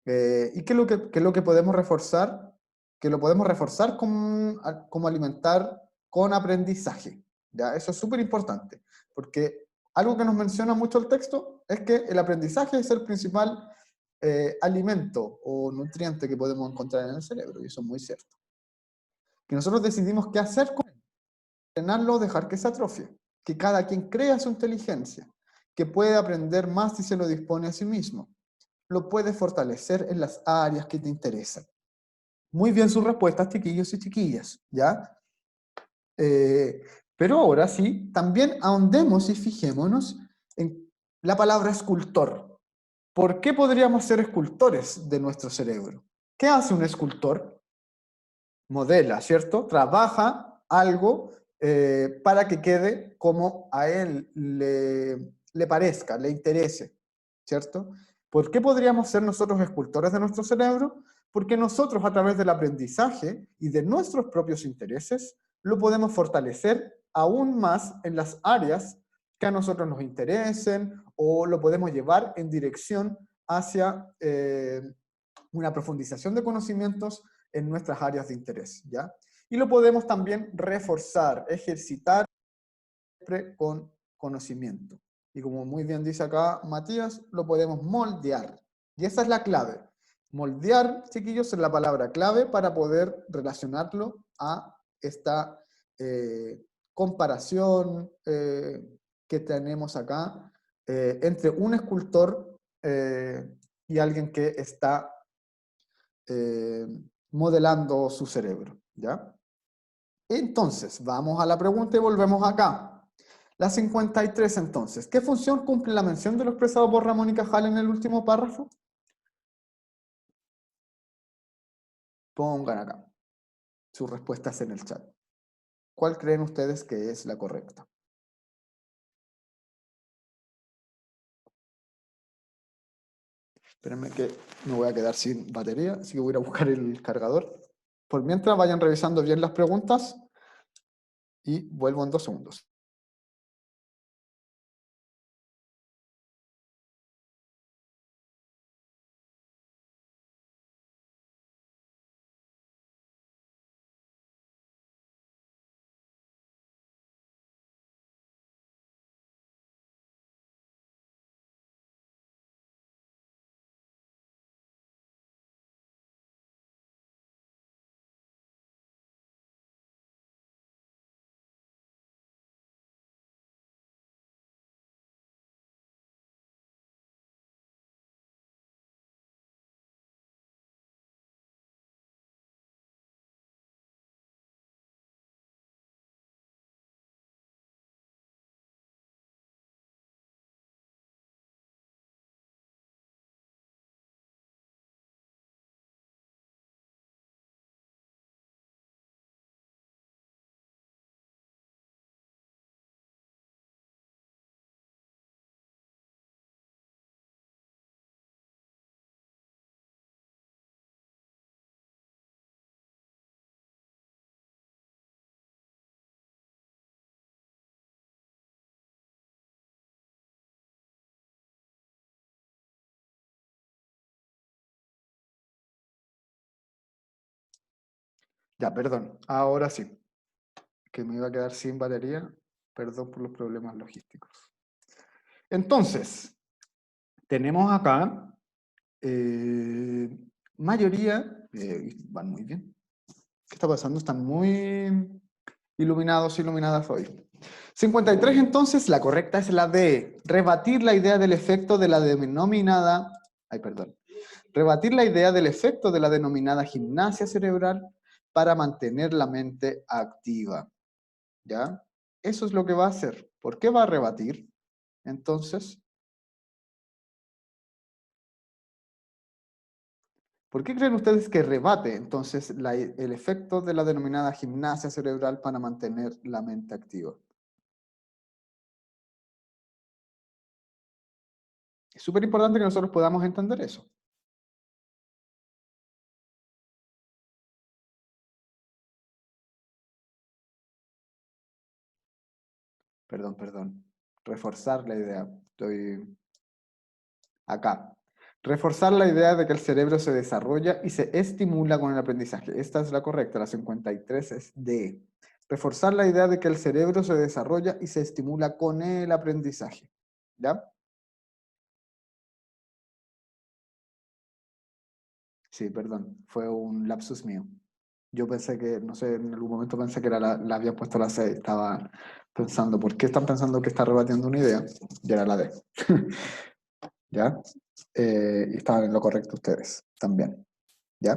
y que lo que podemos reforzar, que lo podemos reforzar como alimentar con aprendizaje. ¿Ya? Eso es súper importante, porque algo que nos menciona mucho el texto es que el aprendizaje es el principal alimento o nutriente que podemos encontrar en el cerebro, y eso es muy cierto. Que nosotros decidimos qué hacer con él, entrenarlo o dejar que se atrofie, que cada quien crea su inteligencia, que puede aprender más si se lo dispone a sí mismo, lo puede fortalecer en las áreas que te interesan. Muy bien sus respuestas, chiquillos y chiquillas, ¿ya? Pero ahora sí, también ahondemos y fijémonos en la palabra escultor. ¿Por qué podríamos ser escultores de nuestro cerebro? ¿Qué hace un escultor? Modela, ¿cierto? Trabaja algo para que quede como a él le parezca, le interese, ¿cierto? ¿Por qué podríamos ser nosotros escultores de nuestro cerebro? Porque nosotros a través del aprendizaje y de nuestros propios intereses lo podemos fortalecer aún más en las áreas que a nosotros nos interesen o lo podemos llevar en dirección hacia una profundización de conocimientos en nuestras áreas de interés, ¿ya? Y lo podemos también reforzar, ejercitar con conocimiento. Y como muy bien dice acá Matías, lo podemos moldear. Y esa es la clave. Moldear, chiquillos, es la palabra clave para poder relacionarlo a esta comparación que tenemos acá entre un escultor y alguien que está eh, modelando su cerebro, ¿ya? Entonces, vamos a la pregunta y volvemos acá. La 53 entonces. ¿Qué función cumple la mención de lo expresado por Ramón y Cajal en el último párrafo? Pongan acá sus respuestas en el chat. ¿Cuál creen ustedes que es la correcta? Espérenme que me voy a quedar sin batería, así que voy a ir a buscar el cargador. Por mientras, vayan revisando bien las preguntas y vuelvo en 2 segundos. Ya, perdón. Ahora sí. Que me iba a quedar sin batería. Perdón por los problemas logísticos. Entonces, tenemos acá mayoría, van muy bien. ¿Qué está pasando? Están muy iluminados, iluminadas hoy. 53, entonces, la correcta es la de rebatir la idea del efecto de la denominada, rebatir la idea del efecto de la denominada gimnasia cerebral para mantener la mente activa. ¿Ya? Eso es lo que va a hacer. ¿Por qué va a rebatir? Entonces, ¿por qué creen ustedes que rebate entonces el efecto de la denominada gimnasia cerebral para mantener la mente activa? Es súper importante que nosotros podamos entender eso. Perdón. Reforzar la idea. Estoy acá. Reforzar la idea de que el cerebro se desarrolla y se estimula con el aprendizaje. Esta es la correcta, la 53 es D. Reforzar la idea de que el cerebro se desarrolla y se estimula con el aprendizaje. ¿Ya? Sí, perdón, fue un lapsus mío. Yo pensé que, no sé, en algún momento pensé que era la había puesto la C, estaba pensando, ¿por qué están pensando que está rebatiendo una idea? Y era la D. ¿Ya? Y estaban en lo correcto ustedes también. ¿Ya?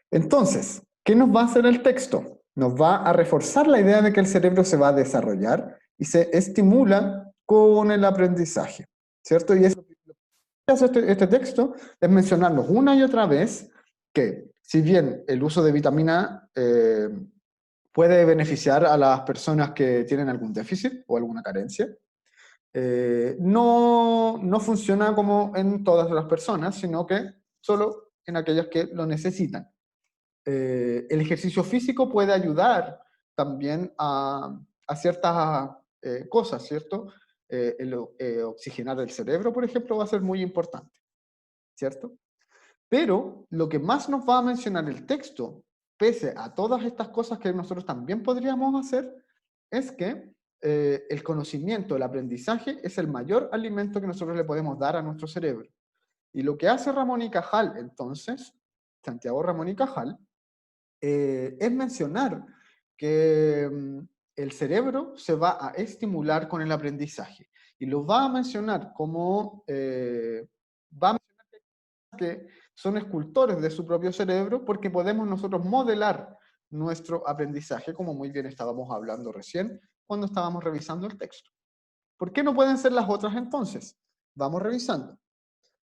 Entonces, ¿qué nos va a hacer el texto? Nos va a reforzar la idea de que el cerebro se va a desarrollar y se estimula con el aprendizaje, ¿cierto? Y eso que hace este texto es mencionarnos una y otra vez que, si bien el uso de vitamina A puede beneficiar a las personas que tienen algún déficit o alguna carencia, no funciona como en todas las personas, sino que solo en aquellas que lo necesitan. El ejercicio físico puede ayudar también a ciertas cosas, ¿cierto? Oxigenar el cerebro, por ejemplo, va a ser muy importante, ¿cierto? Pero lo que más nos va a mencionar el texto, pese a todas estas cosas que nosotros también podríamos hacer, es que el conocimiento, el aprendizaje, es el mayor alimento que nosotros le podemos dar a nuestro cerebro. Y lo que hace Ramón y Cajal, entonces, Santiago Ramón y Cajal, es mencionar que el cerebro se va a estimular con el aprendizaje. Y lo va a mencionar como, va a mencionar que son escultores de su propio cerebro porque podemos nosotros modelar nuestro aprendizaje, como muy bien estábamos hablando recién cuando estábamos revisando el texto. ¿Por qué no pueden ser las otras entonces? Vamos revisando.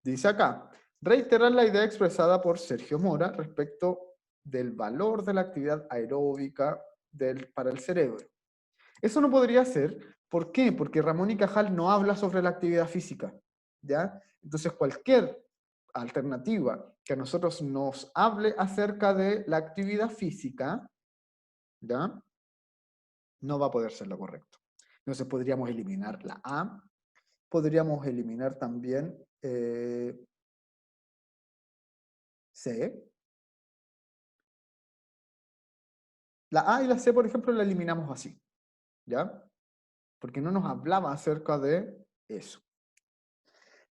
Dice acá, reiterar la idea expresada por Sergio Mora respecto del valor de la actividad aeróbica para el cerebro. Eso no podría ser. ¿Por qué? Porque Ramón y Cajal no habla sobre la actividad física. ¿Ya? Entonces, cualquier alternativa que a nosotros nos hable acerca de la actividad física, ¿ya? No va a poder ser lo correcto. Entonces, podríamos eliminar la A, podríamos eliminar también C. La A y la C, por ejemplo, la eliminamos así, ¿ya? Porque no nos hablaba acerca de eso.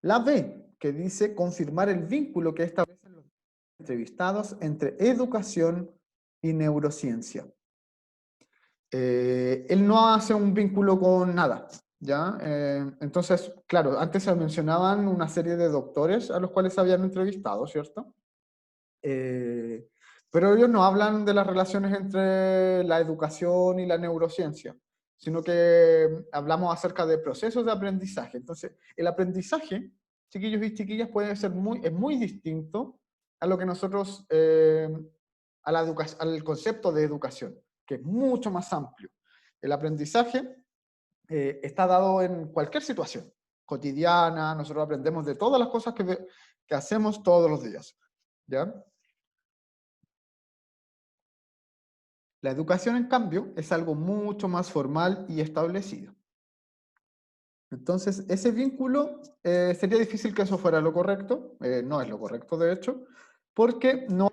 La B, que dice confirmar el vínculo que establecen los entrevistados entre educación y neurociencia. Él no hace un vínculo con nada, ¿ya? Entonces, claro, antes se mencionaban una serie de doctores a los cuales se habían entrevistado, ¿cierto? Pero ellos no hablan de las relaciones entre la educación y la neurociencia, sino que hablamos acerca de procesos de aprendizaje. Entonces, el aprendizaje, chiquillos y chiquillas, puede ser es muy distinto a lo que nosotros, al concepto de educación, que es mucho más amplio. El aprendizaje está dado en cualquier situación cotidiana, nosotros aprendemos de todas las cosas que hacemos todos los días, ¿ya? La educación, en cambio, es algo mucho más formal y establecido. Entonces, ese vínculo sería difícil que eso fuera lo correcto, no es lo correcto de hecho, porque no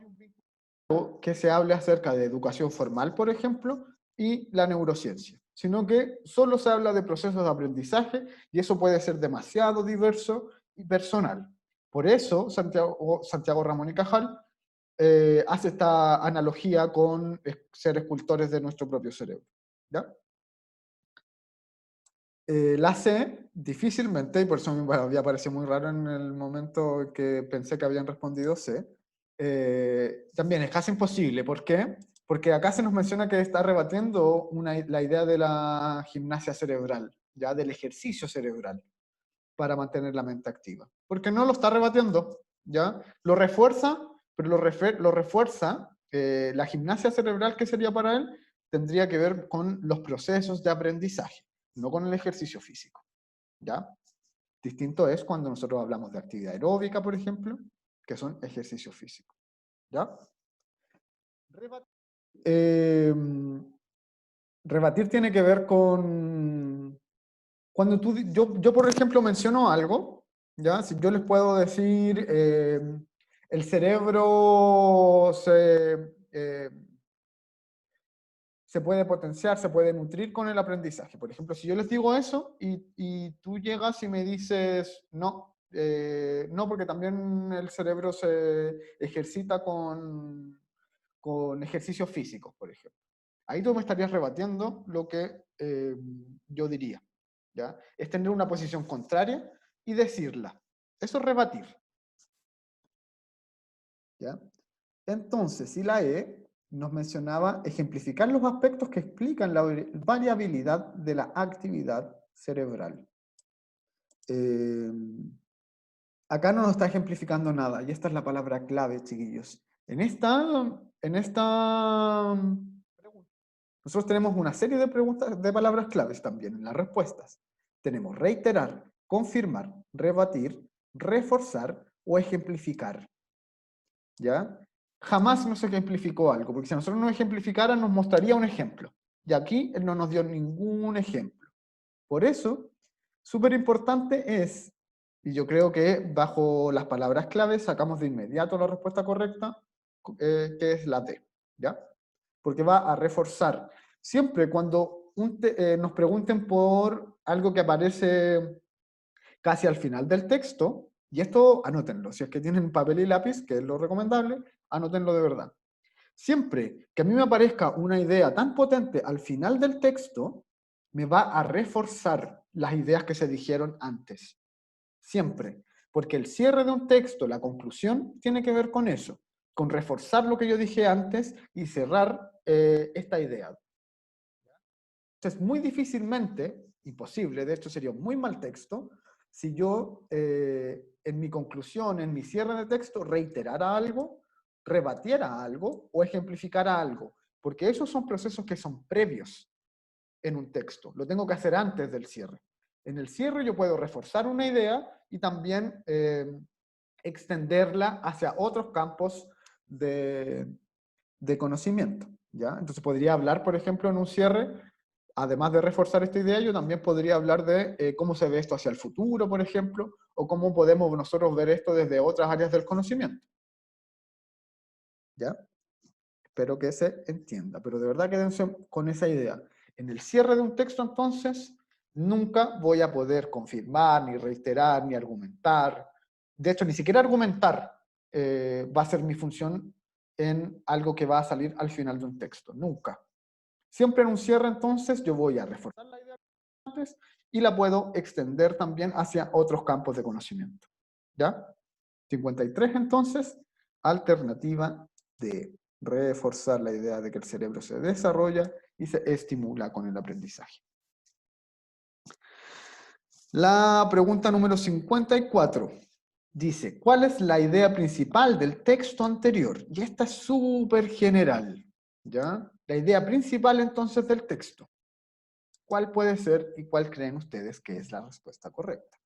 que se hable acerca de educación formal, por ejemplo, y la neurociencia, sino que solo se habla de procesos de aprendizaje y eso puede ser demasiado diverso y personal. Por eso Santiago Ramón y Cajal hace esta analogía con ser escultores de nuestro propio cerebro. ¿Ya? La C, difícilmente, y por eso me había parecido muy raro en el momento que pensé que habían respondido C, también es casi imposible. ¿Por qué? Porque acá se nos menciona que está rebatiendo la idea de la gimnasia cerebral, ya del ejercicio cerebral, para mantener la mente activa. Porque no lo está rebatiendo, ¿ya? Lo refuerza, pero lo refuerza, la gimnasia cerebral que sería para él, tendría que ver con los procesos de aprendizaje, no con el ejercicio físico, ¿ya? Distinto es cuando nosotros hablamos de actividad aeróbica, por ejemplo, que son ejercicios físicos, ¿ya? Eh, rebatir tiene que ver con cuando yo por ejemplo menciono algo, ¿ya? Si yo les puedo decir, el cerebro se puede potenciar, se puede nutrir con el aprendizaje. Por ejemplo, si yo les digo eso y tú llegas y me dices, no, no, porque también el cerebro se ejercita con ejercicios físicos, por ejemplo. Ahí tú me estarías rebatiendo lo que yo diría. ¿Ya? Es tener una posición contraria y decirla. Eso es rebatir. ¿Ya? Entonces, si la E nos mencionaba ejemplificar los aspectos que explican la variabilidad de la actividad cerebral. Eh, acá no nos está ejemplificando nada, y esta es la palabra clave, chiquillos. En esta nosotros tenemos una serie de preguntas, de palabras claves también en las respuestas. Tenemos reiterar, confirmar, rebatir, reforzar o ejemplificar. ¿Ya? Jamás nos ejemplificó algo, porque si nosotros nos ejemplificara nos mostraría un ejemplo. Y aquí él no nos dio ningún ejemplo. Por eso, súper importante es, y yo creo que bajo las palabras claves sacamos de inmediato la respuesta correcta, que es la D, ¿ya? Porque va a reforzar. Siempre cuando nos pregunten por algo que aparece casi al final del texto, y esto anótenlo, si es que tienen papel y lápiz, que es lo recomendable, anótenlo de verdad. Siempre que a mí me aparezca una idea tan potente al final del texto, me va a reforzar las ideas que se dijeron antes. Siempre. Porque el cierre de un texto, la conclusión, tiene que ver con eso, con reforzar lo que yo dije antes y cerrar esta idea. Entonces, muy difícilmente, imposible, de hecho sería un muy mal texto, si yo en mi conclusión, en mi cierre de texto, reiterara algo, rebatiera algo o ejemplificara algo, porque esos son procesos que son previos en un texto, lo tengo que hacer antes del cierre. En el cierre yo puedo reforzar una idea y también extenderla hacia otros campos de conocimiento, ¿ya? Entonces podría hablar, por ejemplo, en un cierre, además de reforzar esta idea, yo también podría hablar de cómo se ve esto hacia el futuro, por ejemplo, o cómo podemos nosotros ver esto desde otras áreas del conocimiento, ¿ya? Espero que se entienda, pero de verdad quédense con esa idea. En el cierre de un texto, entonces, nunca voy a poder confirmar, ni reiterar, ni argumentar. De hecho, ni siquiera argumentar va a ser mi función en algo que va a salir al final de un texto. Nunca. Siempre en un cierre, entonces, yo voy a reforzar la idea antes y la puedo extender también hacia otros campos de conocimiento. ¿Ya? 53, entonces, alternativa de reforzar la idea de que el cerebro se desarrolla y se estimula con el aprendizaje. La pregunta número 54 dice, ¿cuál es la idea principal del texto anterior? Y esta es súper general, ¿ya? La idea principal entonces del texto. ¿Cuál puede ser y cuál creen ustedes que es la respuesta correcta?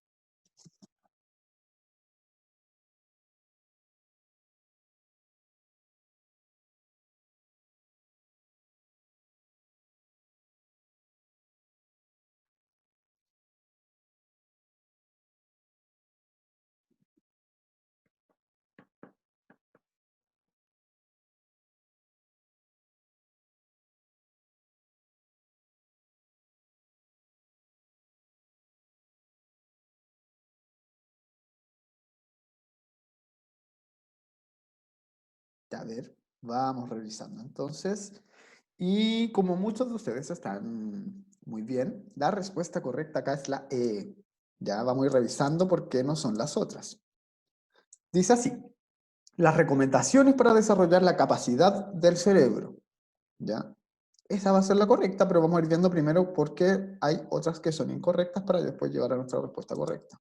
A ver, vamos revisando entonces. Y como muchos de ustedes están muy bien, la respuesta correcta acá es la E. Ya vamos a ir revisando por qué no son las otras. Dice así, las recomendaciones para desarrollar la capacidad del cerebro. ¿Ya? Esa va a ser la correcta, pero vamos a ir viendo primero por qué hay otras que son incorrectas para después llegar a nuestra respuesta correcta.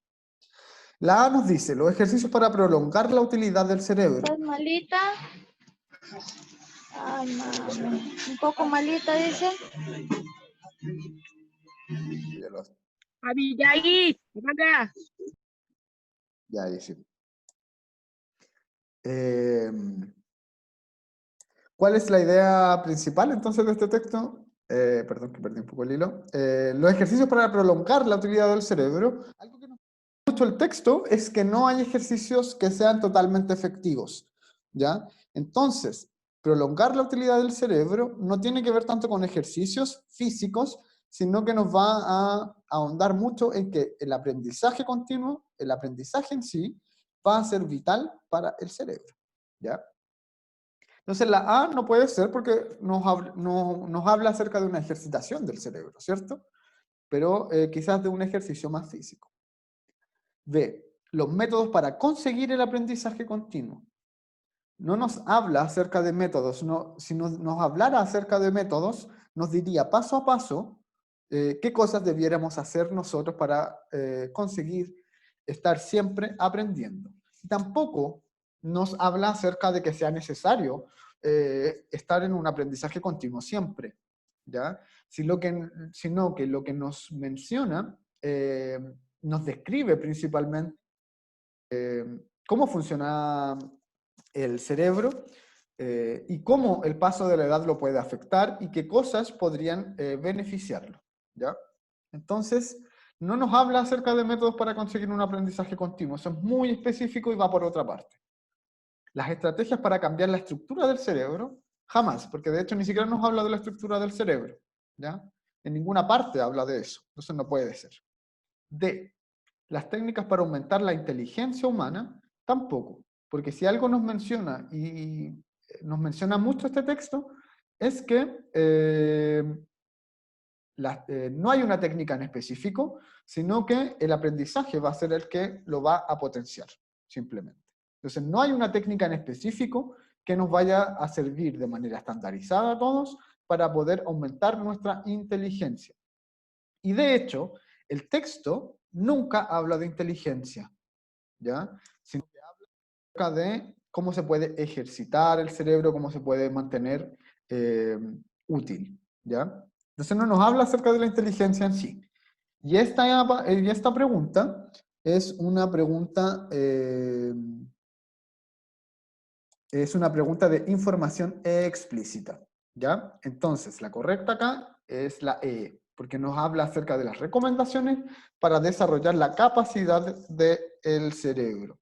La A nos dice, los ejercicios para prolongar la utilidad del cerebro. ¿Estás malita? Ay, mami. Un poco malita, dice. Abigail, venga. Ya, ahí sí. ¿Cuál es la idea principal entonces de este texto? Perdón que perdí un poco el hilo. Los ejercicios para prolongar la utilidad del cerebro. Algo que nos gusta mucho el texto es que no hay ejercicios que sean totalmente efectivos, ¿ya? Entonces, prolongar la utilidad del cerebro no tiene que ver tanto con ejercicios físicos, sino que nos va a ahondar mucho en que el aprendizaje continuo, el aprendizaje en sí, va a ser vital para el cerebro, ¿ya? Entonces la A no puede ser porque nos habla acerca de una ejercitación del cerebro, ¿cierto? Pero quizás de un ejercicio más físico. B, los métodos para conseguir el aprendizaje continuo. No nos habla acerca de métodos, si nos hablara acerca de métodos, nos diría paso a paso qué cosas debiéramos hacer nosotros para conseguir estar siempre aprendiendo. Y tampoco nos habla acerca de que sea necesario estar en un aprendizaje continuo siempre, ¿ya? Sino que lo que nos menciona nos describe principalmente cómo funciona el cerebro y cómo el paso de la edad lo puede afectar y qué cosas podrían beneficiarlo, ¿ya? Entonces, no nos habla acerca de métodos para conseguir un aprendizaje continuo, eso es muy específico y va por otra parte. Las estrategias para cambiar la estructura del cerebro, jamás, porque de hecho ni siquiera nos habla de la estructura del cerebro, ¿ya? En ninguna parte habla de eso, entonces no puede ser. D, las técnicas para aumentar la inteligencia humana, tampoco, porque si algo nos menciona y nos menciona mucho este texto, es que no hay una técnica en específico, sino que el aprendizaje va a ser el que lo va a potenciar, simplemente. Entonces, no hay una técnica en específico que nos vaya a servir de manera estandarizada a todos para poder aumentar nuestra inteligencia. Y de hecho, el texto nunca habla de inteligencia, ¿ya? Sino que habla acerca de cómo se puede ejercitar el cerebro, cómo se puede mantener útil, ¿ya? Entonces no nos habla acerca de la inteligencia en sí. Y esta pregunta es una pregunta de información explícita, ¿ya? Entonces, la correcta acá es la E, porque nos habla acerca de las recomendaciones para desarrollar la capacidad del cerebro,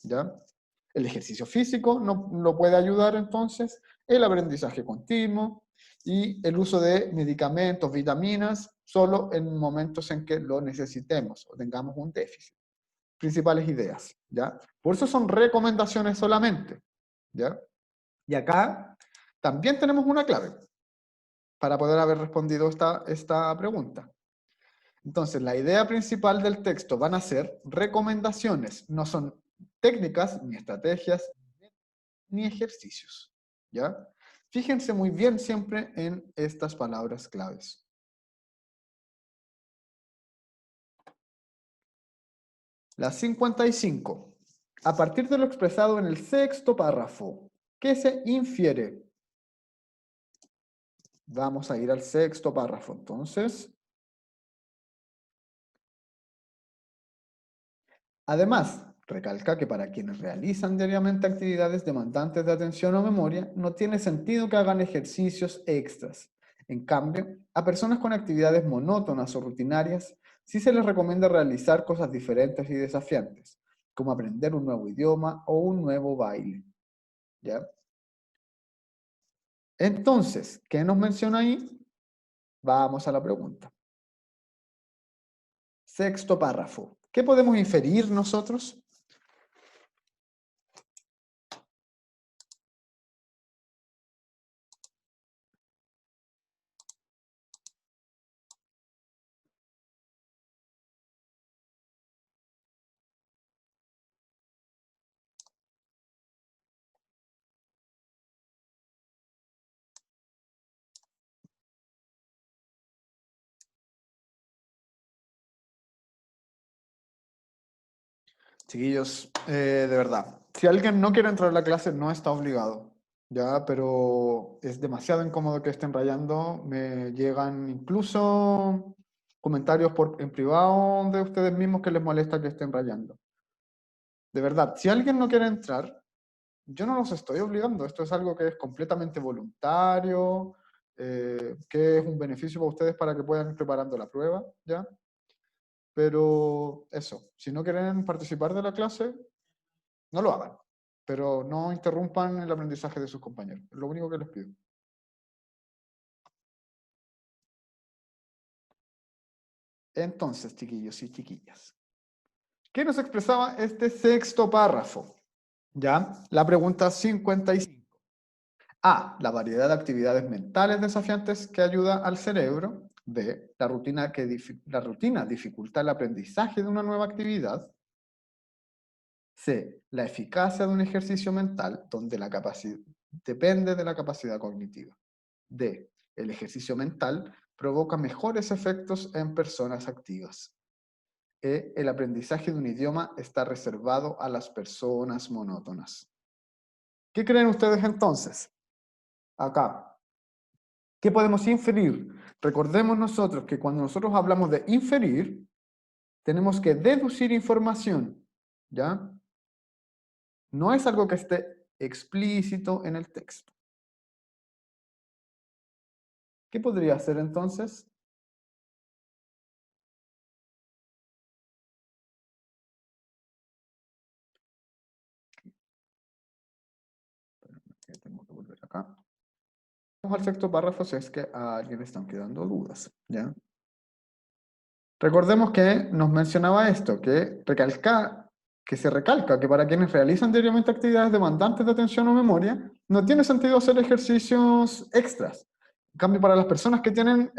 ¿ya? El ejercicio físico no puede ayudar entonces, el aprendizaje continuo y el uso de medicamentos, vitaminas, solo en momentos en que lo necesitemos o tengamos un déficit. Principales ideas, ¿ya? Por eso son recomendaciones solamente, ¿ya? Y acá también tenemos una clave para poder haber respondido esta pregunta. Entonces, la idea principal del texto van a ser recomendaciones, no son técnicas, ni estrategias, ni ejercicios, ¿ya? Fíjense muy bien siempre en estas palabras claves. La 55. A partir de lo expresado en el sexto párrafo, ¿qué se infiere? Vamos a ir al sexto párrafo, entonces. Además, recalca que para quienes realizan diariamente actividades demandantes de atención o memoria, no tiene sentido que hagan ejercicios extras. En cambio, a personas con actividades monótonas o rutinarias, sí se les recomienda realizar cosas diferentes y desafiantes, como aprender un nuevo idioma o un nuevo baile. ¿Ya? Entonces, ¿qué nos menciona ahí? Vamos a la pregunta. Sexto párrafo. ¿Qué podemos inferir nosotros? Chiquillos, de verdad, si alguien no quiere entrar a la clase, no está obligado, ¿ya? Pero es demasiado incómodo que estén rayando. Me llegan incluso comentarios en privado de ustedes mismos que les molesta que estén rayando. De verdad, si alguien no quiere entrar, yo no los estoy obligando. Esto es algo que es completamente voluntario, que es un beneficio para ustedes para que puedan ir preparando la prueba, ¿ya? Pero eso, si no quieren participar de la clase, no lo hagan, pero no interrumpan el aprendizaje de sus compañeros. Es lo único que les pido. Entonces, chiquillos y chiquillas, ¿qué nos expresaba este sexto párrafo? ¿Ya? La pregunta 55. A. La variedad de actividades mentales desafiantes que ayuda al cerebro. B. La rutina dificulta el aprendizaje de una nueva actividad. C. La eficacia de un ejercicio mental donde la capacidad depende de la capacidad cognitiva. D. El ejercicio mental provoca mejores efectos en personas activas. E. El aprendizaje de un idioma está reservado a las personas monótonas. ¿Qué creen ustedes entonces? Acá. ¿Qué podemos inferir? Recordemos nosotros que cuando nosotros hablamos de inferir, tenemos que deducir información, ¿ya? No es algo que esté explícito en el texto. ¿Qué podría ser entonces? Tengo que volver acá. Vamos al sexto párrafo si es que a alguien le están quedando dudas, ¿ya? Recordemos que nos mencionaba esto, que se recalca que para quienes realizan diariamente actividades demandantes de atención o memoria, no tiene sentido hacer ejercicios extras. En cambio, para las personas que tienen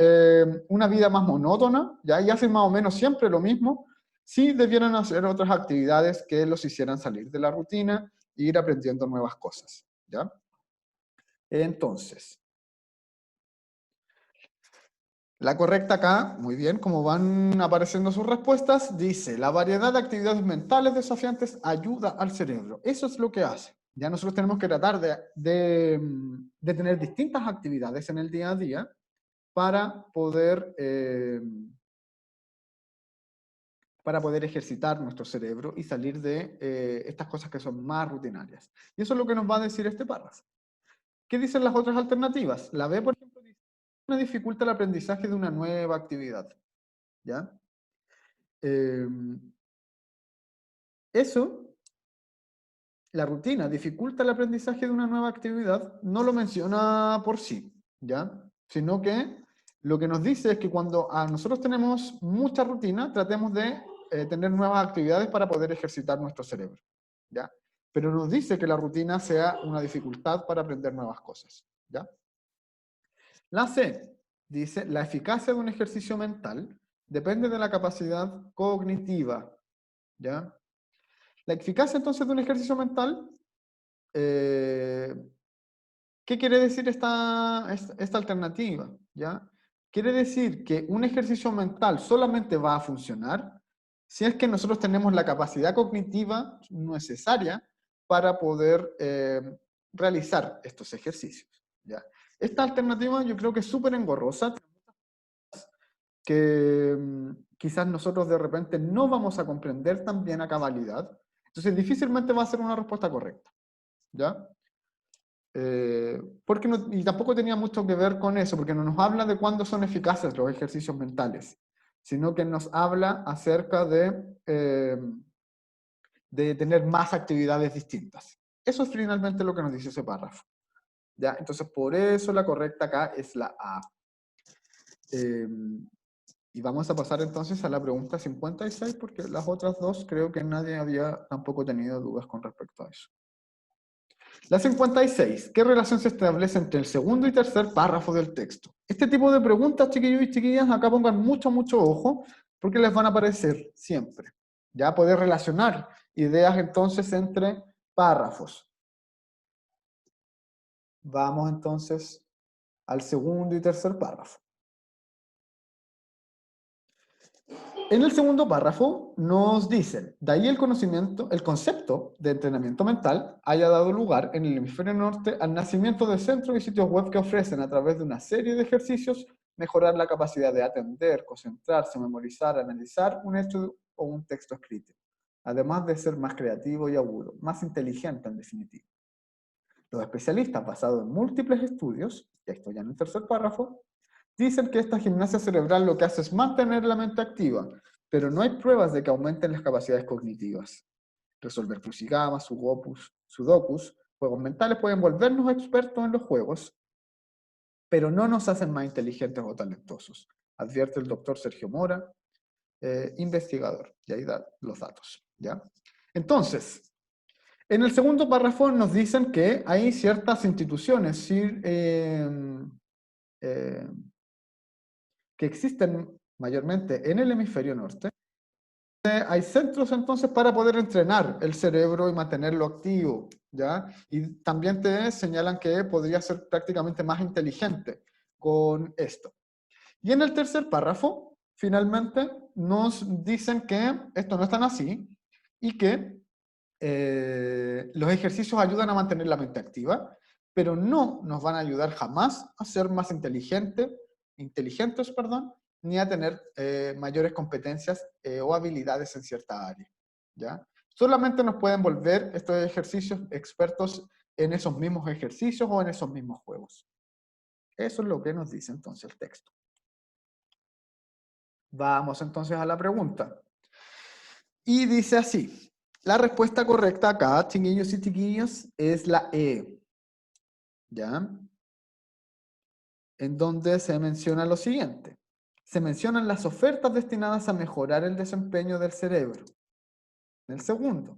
una vida más monótona, ¿ya? Y hacen más o menos siempre lo mismo, sí debieran hacer otras actividades que los hicieran salir de la rutina e ir aprendiendo nuevas cosas, ¿ya? Entonces, la correcta acá, muy bien, como van apareciendo sus respuestas, dice, la variedad de actividades mentales desafiantes ayuda al cerebro. Eso es lo que hace. Ya nosotros tenemos que tratar de tener distintas actividades en el día a día para poder ejercitar nuestro cerebro y salir de estas cosas que son más rutinarias. Y eso es lo que nos va a decir este párrafo. ¿Qué dicen las otras alternativas? La B, por ejemplo, dice, dificulta el aprendizaje de una nueva actividad. ¿Ya? Eso, la rutina dificulta el aprendizaje de una nueva actividad, no lo menciona por sí, ¿ya? Sino que lo que nos dice es que cuando nosotros tenemos mucha rutina, tratemos de tener nuevas actividades para poder ejercitar nuestro cerebro, ¿ya? Pero nos dice que la rutina sea una dificultad para aprender nuevas cosas, ¿ya? La C dice, la eficacia de un ejercicio mental depende de la capacidad cognitiva, ¿ya? La eficacia entonces de un ejercicio mental, ¿qué quiere decir esta alternativa? ¿Ya? Quiere decir que un ejercicio mental solamente va a funcionar si es que nosotros tenemos la capacidad cognitiva necesaria para poder realizar estos ejercicios, ¿ya? Esta alternativa yo creo que es súper engorrosa, que quizás nosotros de repente no vamos a comprender tan bien a cabalidad. Entonces difícilmente va a ser una respuesta correcta, ¿ya? Porque y tampoco tenía mucho que ver con eso, porque no nos habla de cuándo son eficaces los ejercicios mentales, sino que nos habla acerca de tener más actividades distintas. Eso es finalmente lo que nos dice ese párrafo, ¿ya? Entonces por eso la correcta acá es la A. Y vamos a pasar entonces a la pregunta 56, porque las otras dos creo que nadie había tampoco tenido dudas con respecto a eso. La 56, ¿qué relación se establece entre el segundo y tercer párrafo del texto? Este tipo de preguntas, chiquillos y chiquillas, acá pongan mucho, mucho ojo, porque les van a aparecer siempre. Ya poder relacionar ideas entonces entre párrafos. Vamos entonces al segundo y tercer párrafo. En el segundo párrafo nos dicen, de ahí el concepto de entrenamiento mental haya dado lugar en el hemisferio norte al nacimiento de centros y sitios web que ofrecen a través de una serie de ejercicios mejorar la capacidad de atender, concentrarse, memorizar, analizar un hecho o un texto escrito, además de ser más creativo y agudo, más inteligente en definitiva. Los especialistas, basados en múltiples estudios, y esto ya en el tercer párrafo, dicen que esta gimnasia cerebral lo que hace es mantener la mente activa, pero no hay pruebas de que aumenten las capacidades cognitivas. Resolver crucigramas, sudokus, juegos mentales pueden volvernos expertos en los juegos, pero no nos hacen más inteligentes o talentosos, advierte el doctor Sergio Mora, investigador. Y ahí da los datos, ¿ya? Entonces, en el segundo párrafo nos dicen que hay ciertas instituciones que existen mayormente en el hemisferio norte. Hay centros entonces para poder entrenar el cerebro y mantenerlo activo, ¿ya? Y también te señalan que podría ser prácticamente más inteligente con esto. Y en el tercer párrafo, finalmente, nos dicen que esto no es tan así y que los ejercicios ayudan a mantener la mente activa, pero no nos van a ayudar jamás a ser más inteligentes, ni a tener mayores competencias o habilidades en cierta área, ¿ya? Solamente nos pueden volver estos ejercicios expertos en esos mismos ejercicios o en esos mismos juegos. Eso es lo que nos dice entonces el texto. Vamos entonces a la pregunta. Y dice así, la respuesta correcta acá, chiquillos y chiquillas, es la E. ¿Ya? En donde se menciona lo siguiente. Se mencionan las ofertas destinadas a mejorar el desempeño del cerebro. En el segundo.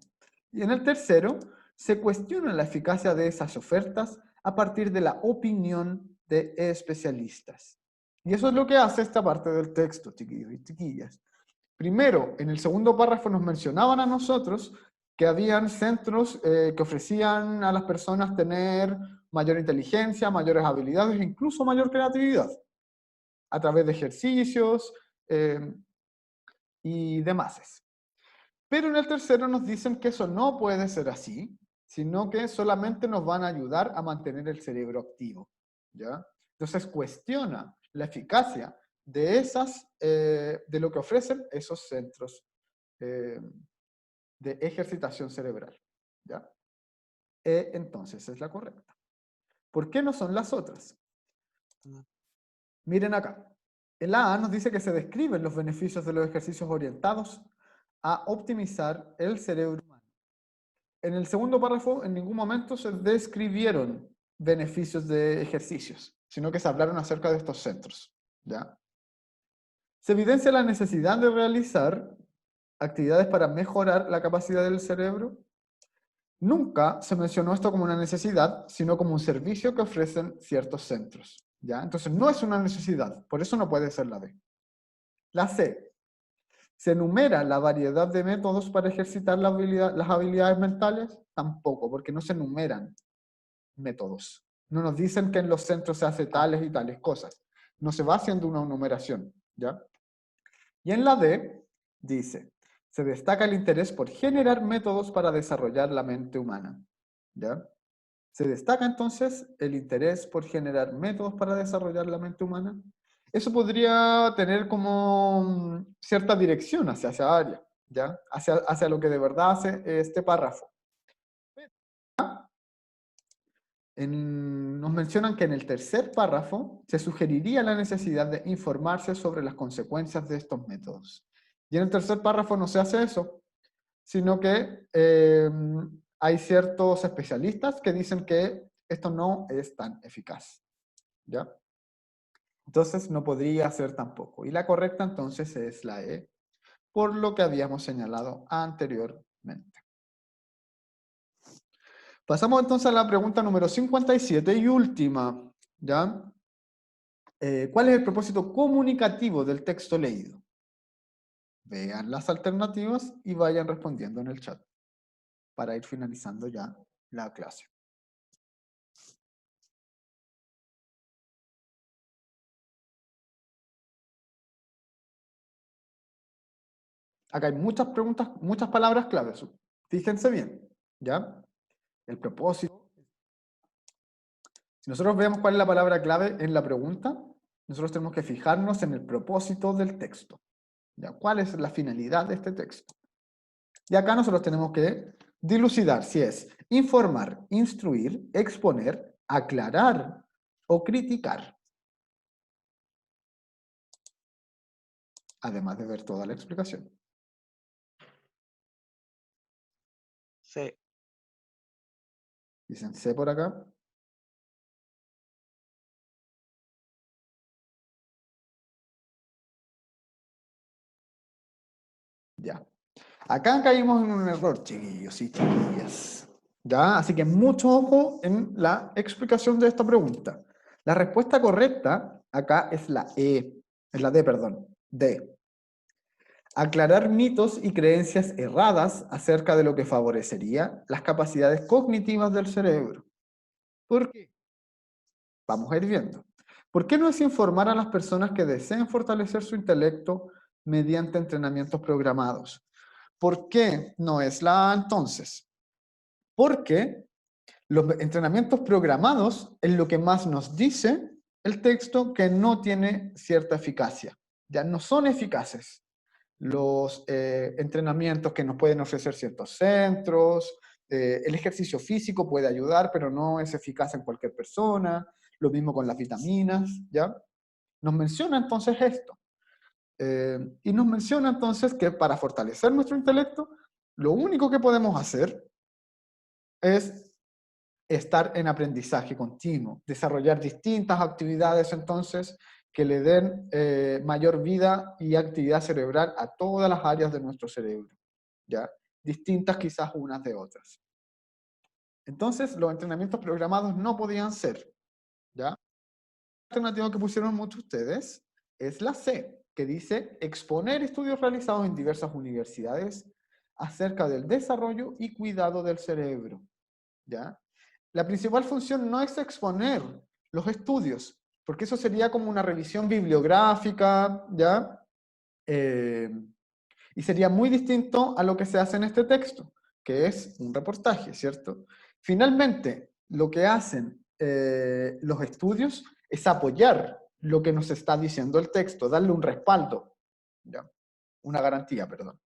Y en el tercero, se cuestiona la eficacia de esas ofertas a partir de la opinión de especialistas. Y eso es lo que hace esta parte del texto, chiquillos y chiquillas. Primero, en el segundo párrafo nos mencionaban a nosotros que habían centros que ofrecían a las personas tener mayor inteligencia, mayores habilidades e incluso mayor creatividad a través de ejercicios y demás. Pero en el tercero nos dicen que eso no puede ser así, sino que solamente nos van a ayudar a mantener el cerebro activo, ¿ya? Entonces cuestiona la eficacia de de lo que ofrecen esos centros de ejercitación cerebral, ¿ya? Entonces es la correcta. ¿Por qué no son las otras? Miren acá. En la A nos dice que se describen los beneficios de los ejercicios orientados a optimizar el cerebro humano. En el segundo párrafo, en ningún momento se describieron beneficios de ejercicios, sino que se hablaron acerca de estos centros, ¿ya? Se evidencia la necesidad de realizar actividades para mejorar la capacidad del cerebro. Nunca se mencionó esto como una necesidad, sino como un servicio que ofrecen ciertos centros, ¿ya? Entonces no es una necesidad, por eso no puede ser la B. La C. ¿Se enumera la variedad de métodos para ejercitar las habilidades mentales? Tampoco, porque no se enumeran métodos. No nos dicen que en los centros se hace tales y tales cosas. No se va haciendo una enumeración, ¿ya? Y en la D dice, se destaca el interés por generar métodos para desarrollar la mente humana, ¿ya? Se destaca entonces el interés por generar métodos para desarrollar la mente humana. Eso podría tener como cierta dirección hacia esa área, ¿ya? Hacia lo que de verdad hace este párrafo. Nos mencionan que en el tercer párrafo se sugeriría la necesidad de informarse sobre las consecuencias de estos métodos. Y en el tercer párrafo no se hace eso, sino que hay ciertos especialistas que dicen que esto no es tan eficaz, ¿ya? Entonces no podría ser tampoco. Y la correcta entonces es la E, por lo que habíamos señalado anteriormente. Pasamos entonces a la pregunta número 57 y última, ¿ya? ¿Cuál es el propósito comunicativo del texto leído? Vean las alternativas y vayan respondiendo en el chat para ir finalizando ya la clase. Acá hay muchas preguntas, muchas palabras claves. Fíjense bien, ¿ya? El propósito. Si nosotros vemos cuál es la palabra clave en la pregunta, nosotros tenemos que fijarnos en el propósito del texto. ¿Ya? ¿Cuál es la finalidad de este texto? Y acá nosotros tenemos que dilucidar si es informar, instruir, exponer, aclarar o criticar. Además de ver toda la explicación. C. Dicen C por acá. Ya. Acá caímos en un error, chiquillos y chiquillas. ¿Ya? Así que mucho ojo en la explicación de esta pregunta. La respuesta correcta acá es la E, es la D, perdón, D. Aclarar mitos y creencias erradas acerca de lo que favorecería las capacidades cognitivas del cerebro. ¿Por qué? Vamos a ir viendo. ¿Por qué no es informar a las personas que deseen fortalecer su intelecto mediante entrenamientos programados? ¿Por qué no es la A entonces? Porque los entrenamientos programados es lo que más nos dice el texto que no tiene cierta eficacia. Ya no son eficaces los entrenamientos que nos pueden ofrecer ciertos centros, el ejercicio físico puede ayudar, pero no es eficaz en cualquier persona, lo mismo con las vitaminas, ¿ya? Nos menciona entonces esto. Y nos menciona entonces que para fortalecer nuestro intelecto, lo único que podemos hacer es estar en aprendizaje continuo, desarrollar distintas actividades entonces que le den mayor vida y actividad cerebral a todas las áreas de nuestro cerebro, ¿ya? Distintas quizás unas de otras. Entonces, los entrenamientos programados no podían ser, ¿ya? La alternativa que pusieron muchos de ustedes es la C, que dice exponer estudios realizados en diversas universidades acerca del desarrollo y cuidado del cerebro, ¿ya? La principal función no es exponer los estudios, porque eso sería como una revisión bibliográfica, ¿ya? Y sería muy distinto a lo que se hace en este texto, que es un reportaje, ¿cierto? Finalmente, lo que hacen los estudios es apoyar lo que nos está diciendo el texto, darle un respaldo, ¿ya? Una garantía, perdón.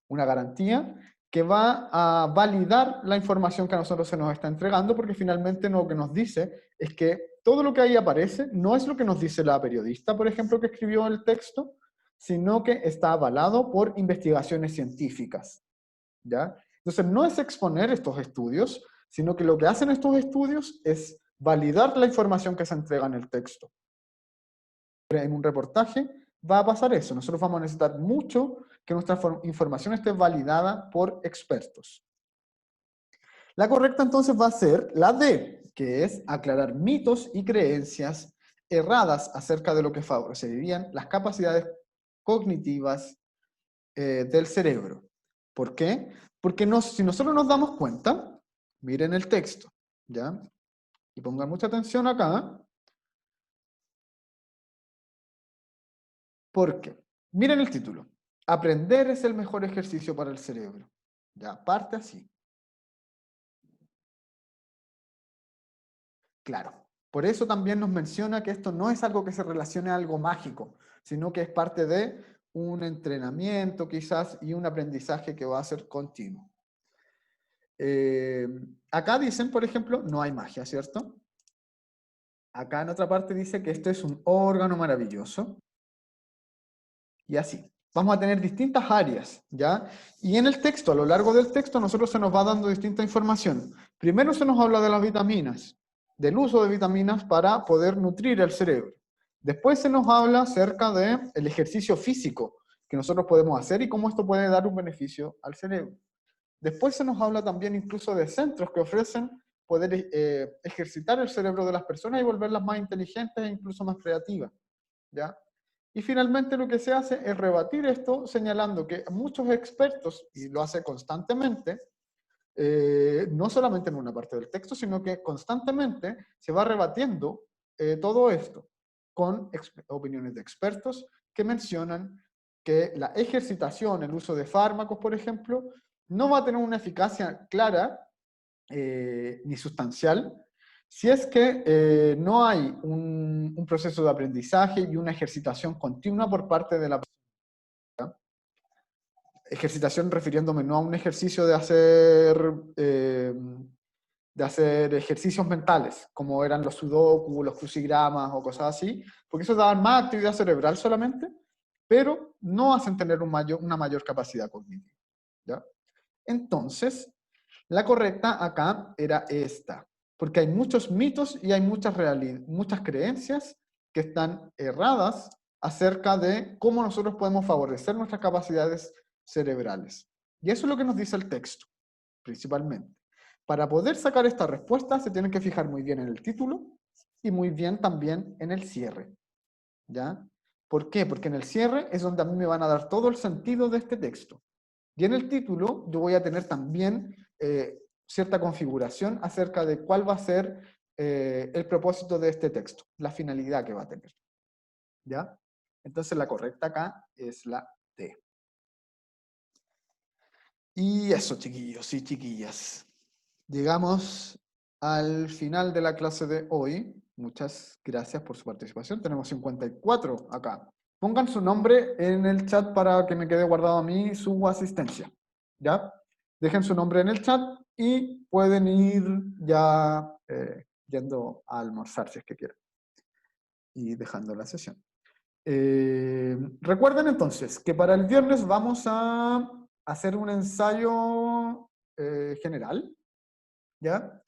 Una garantía que va a validar la información que a nosotros se nos está entregando, porque finalmente lo que nos dice es que todo lo que ahí aparece no es lo que nos dice la periodista, por ejemplo, que escribió el texto, sino que está avalado por investigaciones científicas, ¿ya? Entonces no es exponer estos estudios, sino que lo que hacen estos estudios es validar la información que se entrega en el texto. En un reportaje va a pasar eso, nosotros vamos a necesitar mucho que nuestra información esté validada por expertos. La correcta entonces va a ser la D, que es aclarar mitos y creencias erradas acerca de lo que favorecerían las capacidades cognitivas del cerebro. ¿Por qué? Porque si nosotros nos damos cuenta, miren el texto, ¿ya? Y pongan mucha atención acá, porque miren el título. Aprender es el mejor ejercicio para el cerebro. Ya, parte así. Claro. Por eso también nos menciona que esto no es algo que se relacione a algo mágico, sino que es parte de un entrenamiento quizás y un aprendizaje que va a ser continuo. Acá dicen, por ejemplo, no hay magia, ¿cierto? Acá en otra parte dice que esto es un órgano maravilloso. Y así. Vamos a tener distintas áreas, ¿ya? Y en el texto, a lo largo del texto, a nosotros se nos va dando distinta información. Primero se nos habla de las vitaminas, del uso de vitaminas para poder nutrir el cerebro. Después se nos habla acerca del ejercicio físico que nosotros podemos hacer y cómo esto puede dar un beneficio al cerebro. Después se nos habla también incluso de centros que ofrecen poder ejercitar el cerebro de las personas y volverlas más inteligentes e incluso más creativas, ¿ya? Y finalmente lo que se hace es rebatir esto señalando que muchos expertos, y lo hace constantemente, no solamente en una parte del texto, sino que constantemente se va rebatiendo todo esto con opiniones de expertos que mencionan que la ejercitación, el uso de fármacos, por ejemplo, no va a tener una eficacia clara ni sustancial si es que no hay un proceso de aprendizaje y una ejercitación continua por parte de la persona. Ejercitación refiriéndome no a un ejercicio de hacer ejercicios mentales, como eran los sudoku, los crucigramas o cosas así, porque eso daban más actividad cerebral solamente, pero no hacen tener una mayor capacidad cognitiva. ¿Ya? Entonces, la correcta acá era esta, porque hay muchos mitos y hay muchas creencias que están erradas acerca de cómo nosotros podemos favorecer nuestras capacidades cerebrales. Y eso es lo que nos dice el texto, principalmente. Para poder sacar esta respuesta se tienen que fijar muy bien en el título y muy bien también en el cierre. ¿Ya? ¿Por qué? Porque en el cierre es donde a mí me van a dar todo el sentido de este texto. Y en el título yo voy a tener también cierta configuración acerca de cuál va a ser el propósito de este texto, la finalidad que va a tener. ¿Ya? Entonces la correcta acá es la D. Y eso, chiquillos y chiquillas. Llegamos al final de la clase de hoy. Muchas gracias por su participación. Tenemos 54 acá. Pongan su nombre en el chat para que me quede guardado a mí su asistencia. ¿Ya? Dejen su nombre en el chat y pueden ir ya yendo a almorzar si es que quieren. Y dejando la sesión. Recuerden entonces que para el viernes vamos a hacer un ensayo general. ¿Ya?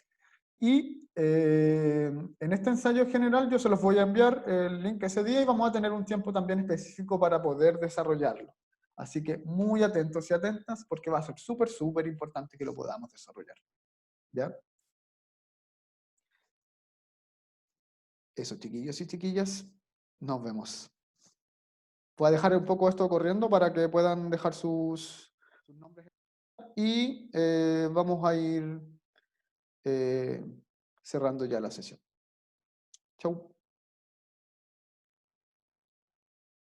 Y en este ensayo general yo se los voy a enviar el link ese día y vamos a tener un tiempo también específico para poder desarrollarlo. Así que muy atentos y atentas porque va a ser súper, súper importante que lo podamos desarrollar. ¿Ya? Eso, chiquillos y chiquillas. Nos vemos. Voy a dejar un poco esto corriendo para que puedan dejar sus nombres. Y vamos a ir cerrando ya la sesión. Chau.